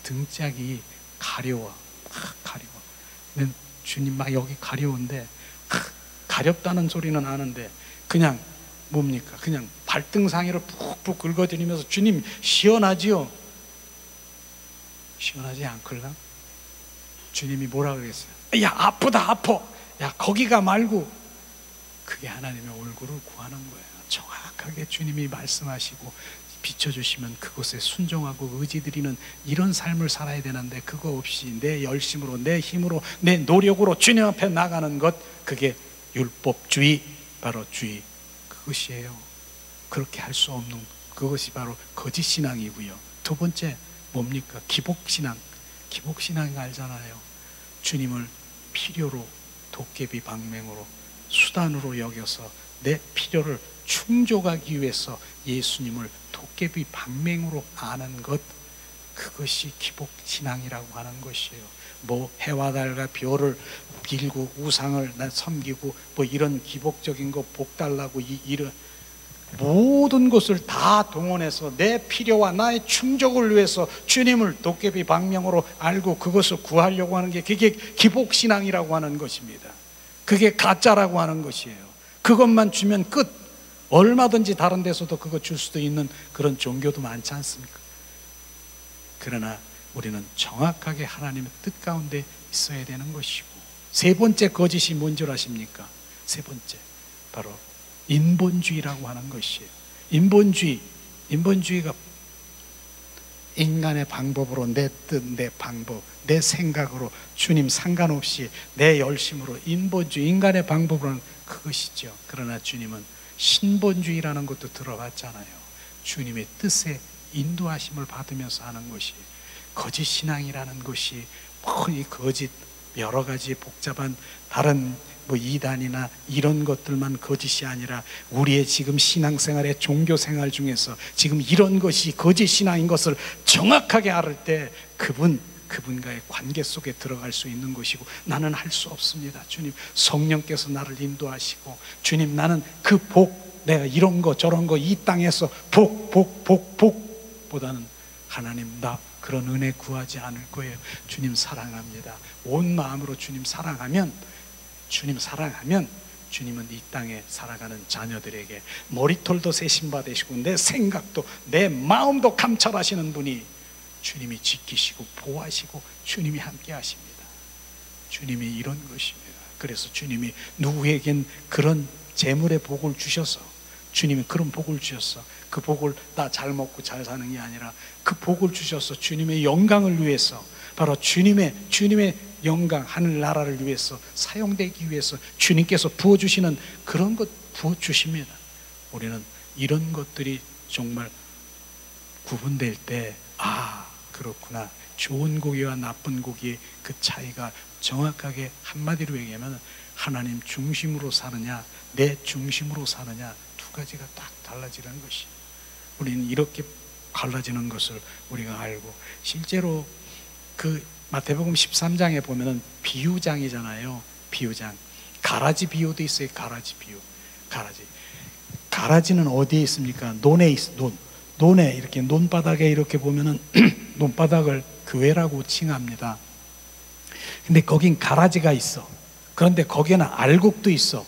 등짝이 가려워. 주님 막 여기 가려운데, 가렵다는 소리는 아는데 그냥 뭡니까? 그냥 발등상에를 푹푹 긁어드리면서 주님 시원하지요? 시원하지 않걸라? 주님이 뭐라 그랬어요? 야, 아프다, 아파. 야, 거기가 말고. 그게 하나님의 얼굴을 구하는 거예요. 정확하게 주님이 말씀하시고 비춰주시면 그곳에 순종하고 의지드리는 이런 삶을 살아야 되는데, 그거 없이 내 열심으로, 내 힘으로, 내 노력으로 주님 앞에 나가는 것, 그게 율법주의, 바로 주의, 그것이에요. 그렇게 할 수 없는 그것이 바로 거짓신앙이고요. 두 번째 뭡니까? 기복신앙. 기복신앙 알잖아요. 주님을 필요로, 도깨비 방맹으로, 수단으로 여겨서 내 필요를 충족하기 위해서 예수님을 도깨비 방맹으로 아는 것, 그것이 기복신앙이라고 하는 것이에요. 뭐 해와 달과 별을 빌고 우상을 섬기고 뭐 이런 기복적인 거 복 달라고 이런 모든 것을 다 동원해서 내 필요와 나의 충족을 위해서 주님을 도깨비 방명으로 알고 그것을 구하려고 하는 게, 그게 기복신앙이라고 하는 것입니다. 그게 가짜라고 하는 것이에요. 그것만 주면 끝. 얼마든지 다른 데서도 그거 줄 수도 있는 그런 종교도 많지 않습니까? 그러나 우리는 정확하게 하나님의 뜻 가운데 있어야 되는 것이고, 세 번째 거짓이 뭔 줄 아십니까? 세 번째, 바로 인본주의라고 하는 것이에요. 인본주의가 인간의 방법으로, 내 뜻, 내 방법, 내 생각으로, 주님 상관없이 내 열심으로, 인본주의, 인간의 방법으로는 그것이죠. 그러나 주님은 신본주의라는 것도 들어봤잖아요. 주님의 뜻에 인도하심을 받으면서 하는 것이 거짓신앙이라는 것이, 이 거짓 여러 가지 복잡한 다른 뭐 이단이나 이런 것들만 거짓이 아니라 우리의 지금 신앙생활의 종교생활 중에서 지금 이런 것이 거짓신앙인 것을 정확하게 알을 때 그분과의 관계 속에 들어갈 수 있는 것이고, 나는 할 수 없습니다. 주님, 성령께서 나를 인도하시고, 주님, 나는 그 복, 내가 이런 거 저런 거 이 땅에서 복보다는 하나님, 나 그런 은혜 구하지 않을 거예요. 주님 사랑합니다. 온 마음으로 주님 사랑하면 주님은 이 땅에 살아가는 자녀들에게 머리털도 세심바 되시고 내 생각도 내 마음도 감찰하시는 분이, 주님이 지키시고 보호하시고 주님이 함께 하십니다. 주님이 이런 것입니다. 그래서 주님이 누구에겐 그런 재물의 복을 주셔서, 주님이 그런 복을 주셔서 그 복을 나 잘 먹고 잘 사는 게 아니라 그 복을 주셔서 주님의 영광을 위해서, 바로 주님의 영광, 하늘나라를 위해서 사용되기 위해서 주님께서 부어주시는 그런 것 부어주십니다. 우리는 이런 것들이 정말 구분될 때, 그렇구나, 좋은 고기와 나쁜 고기의 그 차이가 정확하게 한마디로 얘기하면 하나님 중심으로 사느냐 내 중심으로 사느냐, 두 가지가 딱 달라지는 것이, 우리는 이렇게 갈라지는 것을 우리가 알고, 실제로 그 마태복음 13장에 보면은 비유장이잖아요. 비유장, 가라지 비유도 있어요. 가라지 비유. 가라지는 어디에 있습니까? 논에 있어. 논에 이렇게 논바닥에 이렇게 보면은 논바닥을 교회라고 칭합니다. 근데 거긴 가라지가 있어. 그런데 거기에는 알곡도 있어.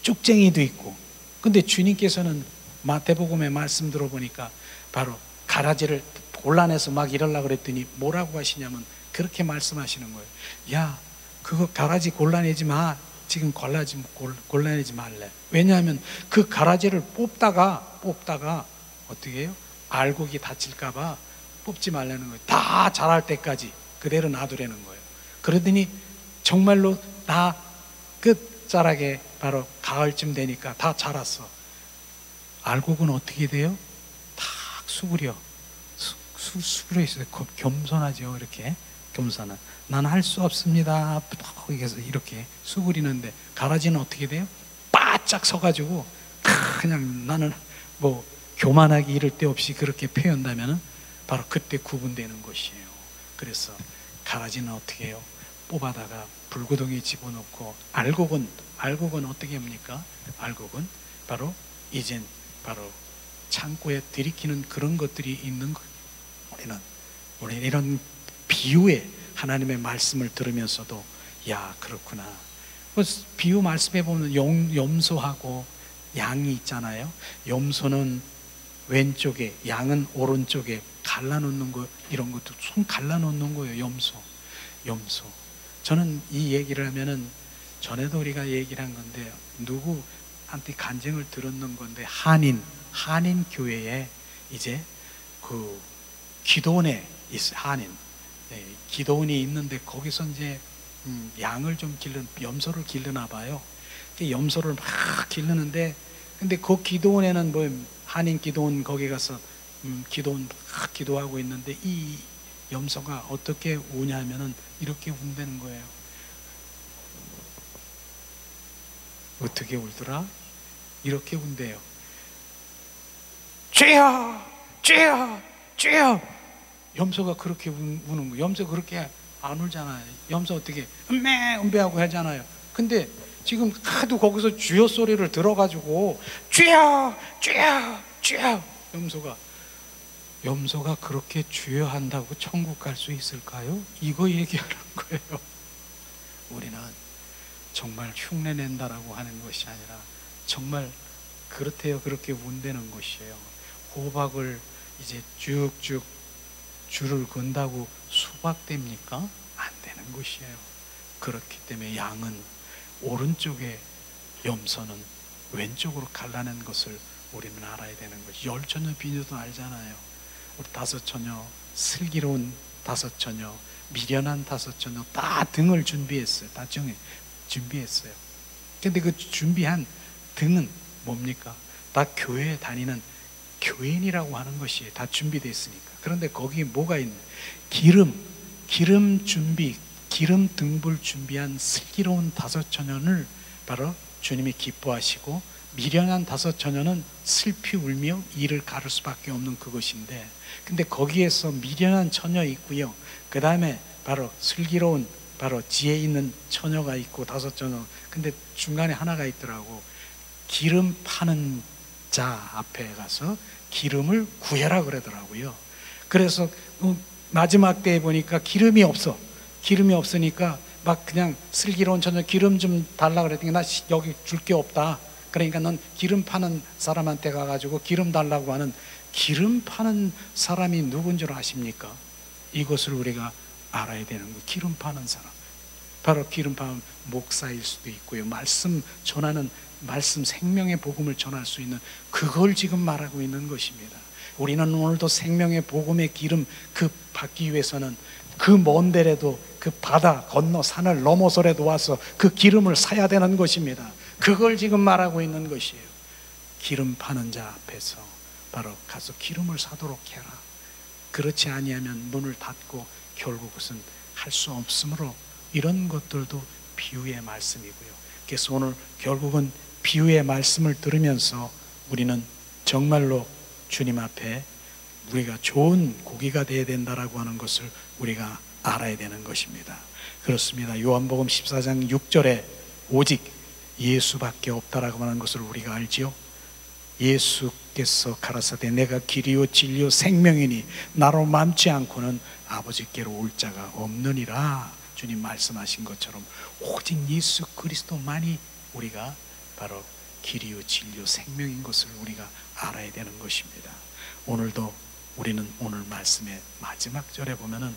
쭉쟁이도 있고. 근데 주님께서는 마태복음의 말씀 들어보니까 바로 가라지를 골라내서 막 이러려고 그랬더니 뭐라고 하시냐면 그렇게 말씀하시는 거예요. 야, 그거 가라지 골라내지 마. 지금 골라내지 말래. 왜냐하면 그 가라지를 뽑다가 어떻게 해요? 알곡이 다칠까봐 뽑지 말라는 거예요. 다 자랄 때까지 그대로 놔두라는 거예요. 그러더니 정말로 다 끝자락에 바로 가을쯤 되니까 다 자랐어. 알곡은 어떻게 돼요? 탁 수그려. 수그려 있어요. 겸손하죠. 이렇게 겸손한. 난 할 수 없습니다. 거기서 이렇게 수그리는데 가라지는 어떻게 돼요? 바짝 서가지고 그냥 나는 뭐 교만하기 이를 데 없이 그렇게 표현한다면 바로 그때 구분되는 것이에요. 그래서 가라지는 어떻게 해요? 뽑아다가 불구덩이에 집어넣고 알곡은 어떻게 합니까? 알곡은 바로 이젠 바로 창고에 들이키는 그런 것들이 있는 거예요. 우리는 이런 비유에 하나님의 말씀을 들으면서도 야 그렇구나. 비유 말씀해 보면 염소하고 양이 있잖아요. 염소는 왼쪽에, 양은 오른쪽에 갈라놓는 거, 이런 것도 손 갈라놓는 거예요. 염소. 저는 이 얘기를 하면은 전에도 우리가 얘기를 한 건데 누구한테 간증을 들었는 건데 한인 교회에 이제 그 기도원에 있어요. 기도원이 있는데 거기서 이제 염소를 기르나 봐요. 염소를 막 기르는데 근데 그 기도원에는 뭐 한인 기도원 거기 가서 기도원 막 기도하고 있는데 이 염소가 어떻게 우냐면은 이렇게 운다는 거예요. 어떻게 울더라? 이렇게 운대요. 죄야, 죄야, 죄야. 염소가 그렇게 우는 거예요. 염소 그렇게 안 울잖아요. 염소 어떻게 음배하고 하잖아요. 근데 지금 하도 거기서 주여 소리를 들어가지고 죄야, 죄야, 죄야. 염소가 그렇게 주여 한다고 천국 갈 수 있을까요? 이거 얘기하는 거예요. 우리는 정말 흉내 낸다라고 하는 것이 아니라 정말 그렇대요. 그렇게 운대는 것이에요. 호박을 이제 쭉쭉 줄을 건다고 수박됩니까? 안 되는 것이에요. 그렇기 때문에 양은 오른쪽에, 염소는 왼쪽으로 갈라낸 것을 우리는 알아야 되는 것이. 열처녀 비유도 알잖아요. 우리 다섯 처녀, 슬기로운 다섯 처녀, 미련한 다섯 처녀 다 등을 준비했어요. 다 준비했어요. 근데 그 준비한 등은 뭡니까? 다 교회에 다니는 교인이라고 하는 것이 다 준비되어 있으니까. 그런데 거기에 뭐가 있는? 기름 등불 준비한 슬기로운 다섯 처녀를 바로 주님이 기뻐하시고, 미련한 다섯 처녀는 슬피 울며 이를 가를 수밖에 없는 그것인데, 근데 거기에서 미련한 처녀 있고요, 그 다음에 바로 슬기로운 바로 지혜 있는 처녀가 있고 다섯 처녀. 근데 중간에 하나가 있더라고. 기름 파는 자 앞에 가서 기름을 구해라 그러더라고요. 그래서 마지막 때에 보니까 기름이 없으니까 막 그냥 슬기로운 처녀 기름 좀 달라 그랬더니 나 여기 줄 게 없다. 그러니까 넌 기름 파는 사람한테 가가지고 기름 달라고 하는, 기름 파는 사람이 누군 줄 아십니까? 이것을 우리가 알아야 되는 거예요. 기름 파는 사람, 바로 기름 파는 목사일 수도 있고요, 말씀 전하는, 말씀 생명의 복음을 전할 수 있는, 그걸 지금 말하고 있는 것입니다. 우리는 오늘도 생명의 복음의 기름 그 받기 위해서는 그 먼 데라도 그 바다 건너 산을 넘어서라도 와서 그 기름을 사야 되는 것입니다. 그걸 지금 말하고 있는 것이에요. 기름 파는 자 앞에서 바로 가서 기름을 사도록 해라. 그렇지 아니하면 문을 닫고 결국 그것은 할 수 없으므로, 이런 것들도 비유의 말씀이고요. 그래서 오늘 결국은 비유의 말씀을 들으면서 우리는 정말로 주님 앞에 우리가 좋은 고기가 되어야 된다라고 하는 것을 우리가 알아야 되는 것입니다. 그렇습니다. 요한복음 14장 6절에 오직 예수밖에 없다라고 하는 것을 우리가 알지요. 예수께서 가라사대 내가 길이요 진리요 생명이니 나로 맘지 않고는 아버지께로 올 자가 없느니라. 주님 말씀하신 것처럼 오직 예수 그리스도만이 우리가 바로 길이요 진리요 생명인 것을 우리가 알아야 되는 것입니다. 오늘도 우리는 오늘 말씀의 마지막 절에 보면은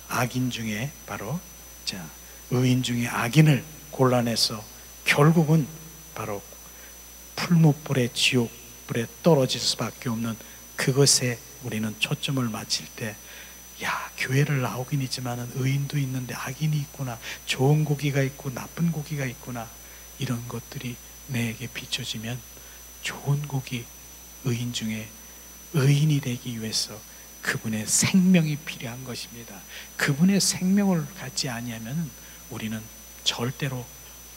악인 중에 바로 의인 중에 악인을 골라내서 결국은 바로 풀무불에 지옥불에 떨어질 수밖에 없는 그것에 우리는 초점을 맞출 때, 야, 교회를 나오긴 있지만 의인도 있는데 악인이 있구나, 좋은 고기가 있고 나쁜 고기가 있구나, 이런 것들이 내게 비춰지면 좋은 고기, 의인 중에 의인이 되기 위해서 그분의 생명이 필요한 것입니다. 그분의 생명을 갖지 아니하면 우리는 절대로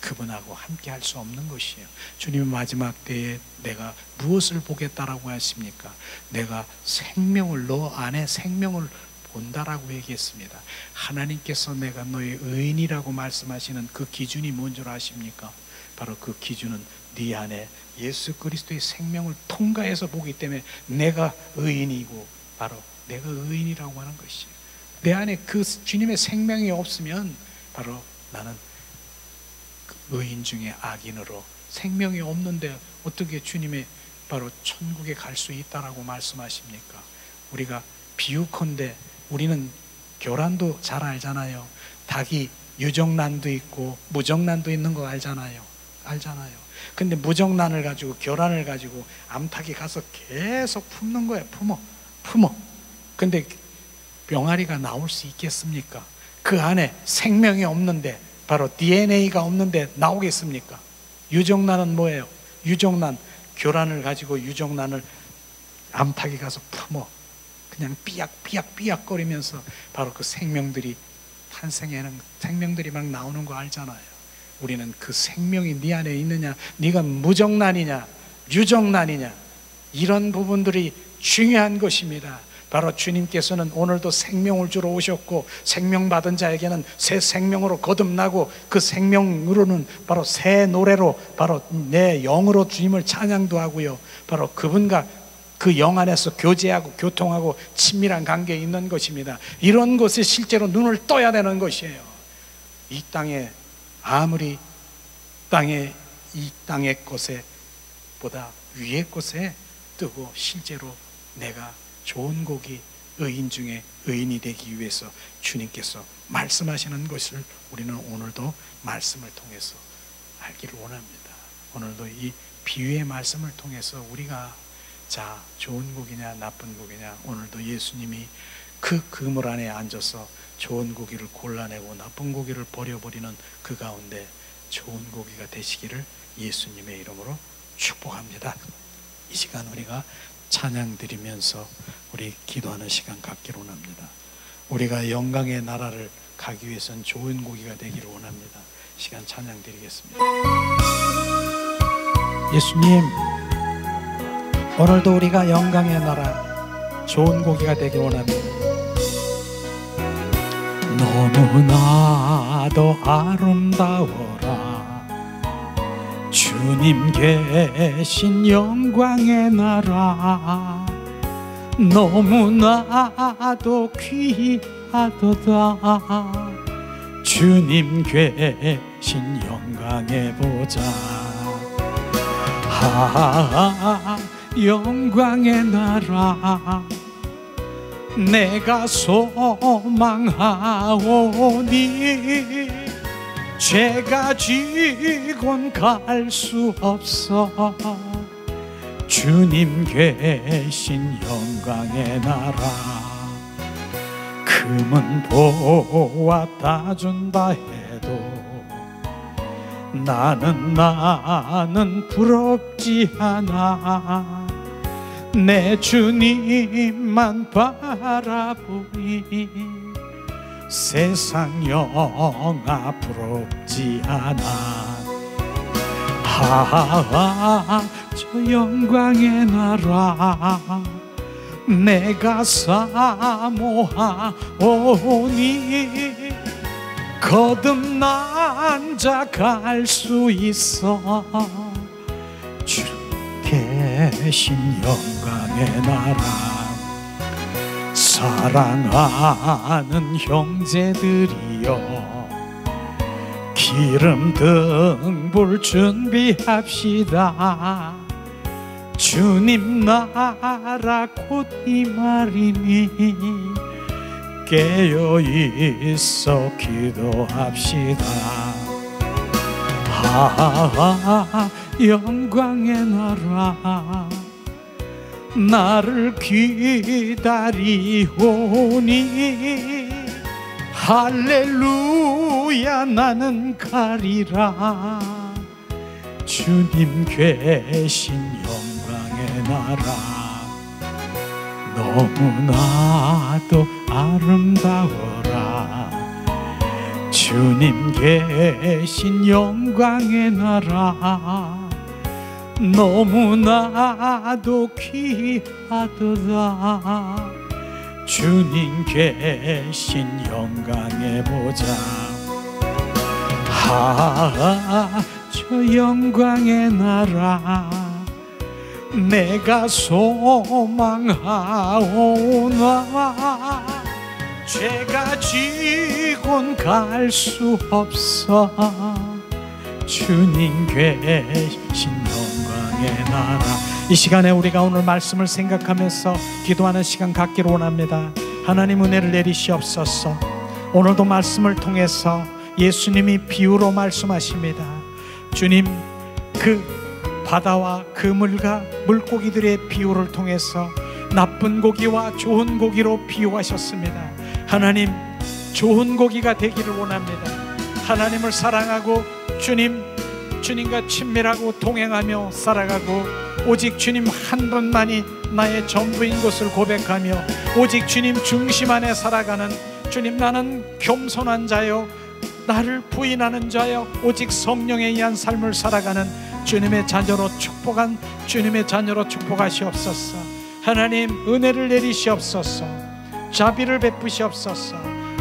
그분하고 함께 할 수 없는 것이에요. 주님의 마지막 때에 내가 무엇을 보겠다라고 하십니까? 내가 생명을, 너 안에 생명을 본다라고 얘기했습니다. 하나님께서 내가 너의 의인이라고 말씀하시는 그 기준이 뭔 줄 아십니까? 바로 그 기준은 네 안에 예수 그리스도의 생명을 통과해서 보기 때문에 내가 의인이고 바로 내가 의인이라고 하는 것이에요. 내 안에 그 주님의 생명이 없으면 바로 나는 의인 중에 악인으로, 생명이 없는데 어떻게 주님의 바로 천국에 갈 수 있다라고 말씀하십니까? 우리가 비유컨대 우리는 교란도 잘 알잖아요. 닭이 유정란도 있고 무정란도 있는 거 알잖아요. 근데 무정란을 가지고 교란을 가지고 암탉이 가서 계속 품는 거예요. 품어. 근데 병아리가 나올 수 있겠습니까? 그 안에 생명이 없는데, 바로 DNA가 없는데 나오겠습니까? 유정란은 뭐예요? 유정란, 교란을 가지고 유정란을 암탉이 가서 품어. 그냥 삐약삐약 거리면서 바로 그 생명들이 탄생하는, 생명들이 막 나오는 거 알잖아요. 우리는 그 생명이 네 안에 있느냐, 네가 무정란이냐 유정란이냐, 이런 부분들이 중요한 것입니다. 바로 주님께서는 오늘도 생명을 주러 오셨고, 생명 받은 자에게는 새 생명으로 거듭나고, 그 생명으로는 바로 새 노래로 바로 내 영으로 주님을 찬양도 하고요, 바로 그분과 그 영 안에서 교제하고 교통하고 친밀한 관계에 있는 것입니다. 이런 것에 실제로 눈을 떠야 되는 것이에요. 이 땅에 아무리 이 땅의 것에 보다 위의 것에 뜨고, 실제로 내가 좋은 고기, 의인 중에 의인이 되기 위해서 주님께서 말씀하시는 것을 우리는 오늘도 말씀을 통해서 알기를 원합니다. 오늘도 이 비유의 말씀을 통해서 우리가 자, 좋은 고기냐 나쁜 고기냐, 오늘도 예수님이 그 그물 안에 앉아서 좋은 고기를 골라내고 나쁜 고기를 버려버리는 그 가운데 좋은 고기가 되시기를 예수님의 이름으로 축복합니다. 이 시간 우리가 찬양 드리면서 우리 기도하는 시간 갖기를 원합니다. 우리가 영광의 나라를 가기 위해서는 좋은 고기가 되기를 원합니다. 시간 찬양 드리겠습니다. 예수님, 오늘도 우리가 영광의 나라 좋은 고기가 되길 원합니다. 너무나도 아름다워라 주님 계신 영광의 나라, 너무나도 귀하도다 주님 계신 영광의 보좌. 영광의 나라 내가 소망하오니, 죄가 지곤 갈 수 없어 주님 계신 영광의 나라. 금은 보았다 준다 해도 나는 부럽지 않아. 내 주님만 바라보니 세상 영아 부럽지 않아. 저 영광의 나라 내가 사모하오니, 거듭난 자 갈 수 있어 주님 계신 영광의 나라, 사랑하는 형제들이여 기름 등불 준비합시다. 주님 나라 곧 임하리니 깨어 있어 기도합시다. 영광의 나라 나를 기다리오니 할렐루야 나는 가리라. 주님 계신 영광의 나라 너무나도 아름다워라. 주님 계신 영광의 나라 너무나도 귀하도다. 주님 계신 영광의 보좌, 저 영광의 나라 내가 소망하오나 죄가 지곤 갈 수 없어. 주님 계신 영광의 나라. 이 시간에 우리가 오늘 말씀을 생각하면서 기도하는 시간 갖기를 원합니다. 하나님 은혜를 내리시옵소서. 오늘도 말씀을 통해서 예수님이 비유로 말씀하십니다. 주님 그 바다와 그물과 물고기들의 비유를 통해서 나쁜 고기와 좋은 고기로 비유하셨습니다. 하나님 좋은 고기가 되기를 원합니다. 하나님을 사랑하고 주님과 친밀하고 동행하며 살아가고 오직 주님 한 분만이 나의 전부인 것을 고백하며 오직 주님 중심 안에 살아가는, 주님 나는 겸손한 자요 나를 부인하는 자요 오직 성령에 의한 삶을 살아가는 주님의 자녀로 축복한 주님의 자녀로 축복하시옵소서. 하나님 은혜를 내리시옵소서. 자비를 베푸시옵소서.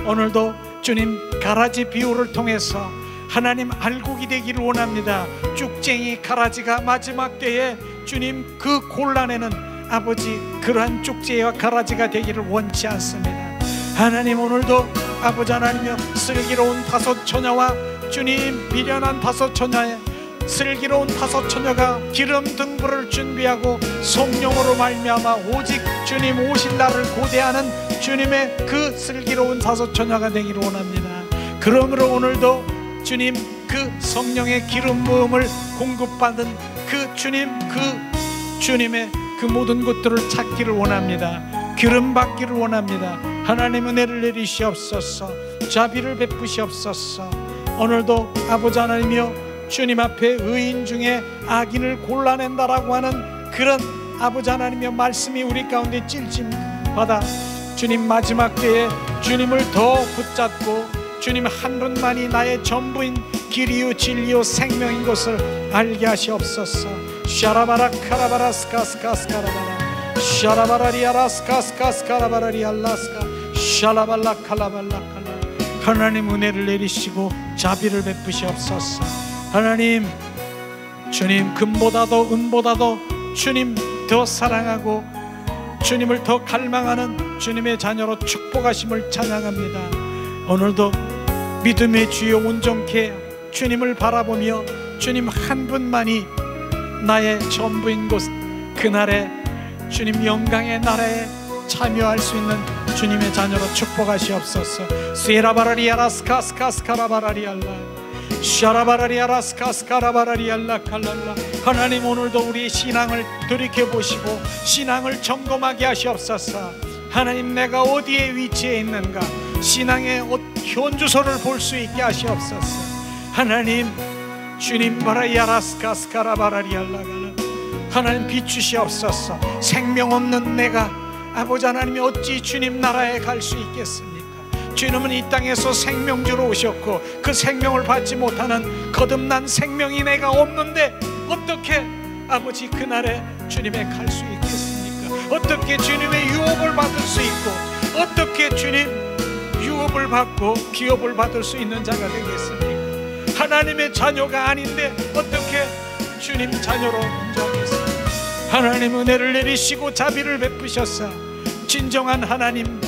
오늘도 주님 가라지 비유를 통해서 하나님 알곡이 되기를 원합니다. 쭉쟁이 가라지가 마지막 때에 주님 그 곤란에는 아버지 그러한 쭉쟁이와 가라지가 되기를 원치 않습니다. 하나님 오늘도 아버지 하나님이여 슬기로운 다섯 처녀와 주님 미련한 다섯 처녀의 슬기로운 다섯 처녀가 기름 등불을 준비하고 성령으로 말미암아 오직 주님 오실 날을 고대하는 주님의 그 슬기로운 다섯 처녀가 되기를 원합니다. 그러므로 오늘도 주님 그 성령의 기름 부음을 공급받은 그 주님의 그 모든 것들을 찾기를 원합니다. 기름 받기를 원합니다. 하나님 은혜를 내리시옵소서. 자비를 베푸시옵소서. 오늘도 아버지 하나님이여 주님 앞에 의인 중에 악인을 골라낸다라고 하는 그런 아버지 하나님의 말씀이 우리 가운데 찔림받아 주님 마지막 때에 주님을 더 붙잡고 주님 한 분만이 나의 전부인 길이요 진리요 생명인 것을 알게 하시옵소서. 샤라바라 카라바라 스카스카스카라바라 샤라바라리아라 스카스카스카라바라리알라스카 샤라발라 칼라발라 칼라. 하나님 은혜를 내리시고 자비를 베푸시옵소서. 하나님 주님 금보다도 은보다도 주님 더 사랑하고 주님을 더 갈망하는 주님의 자녀로 축복하심을 찬양합니다. 오늘도 믿음의 주여 온전케 주님을 바라보며 주님 한 분만이 나의 전부인 곳 그날에 주님 영광의 나라에 참여할 수 있는 주님의 자녀로 축복하시옵소서. 세라바라리아라 스카스카스카라바라리알라 샤라바라리아라 스카스카라바라리알라 칼랄라. 하나님 오늘도 우리의 신앙을 돌이켜보시고 신앙을 점검하게 하시옵소서. 하나님 내가 어디에 위치해 있는가 신앙의 현주소를 볼 수 있게 하시옵소서. 하나님 주님 바라야라 스카스카라바라리알라가라. 하나님 비추시옵소서. 생명 없는 내가 아버지 하나님이 어찌 주님 나라에 갈 수 있겠습니까? 주님은 이 땅에서 생명주로 오셨고 그 생명을 받지 못하는 거듭난 생명이 내가 없는데 어떻게 아버지 그날에 주님에 갈 수 있겠습니까? 어떻게 주님의 유업을 받을 수 있고 어떻게 주님 유업을 받고 기업을 받을 수 있는 자가 되겠습니까? 하나님의 자녀가 아닌데 어떻게 주님 자녀로 인정하겠습니까? 하나님 은혜를 내리시고 자비를 베푸셨사 진정한 하나님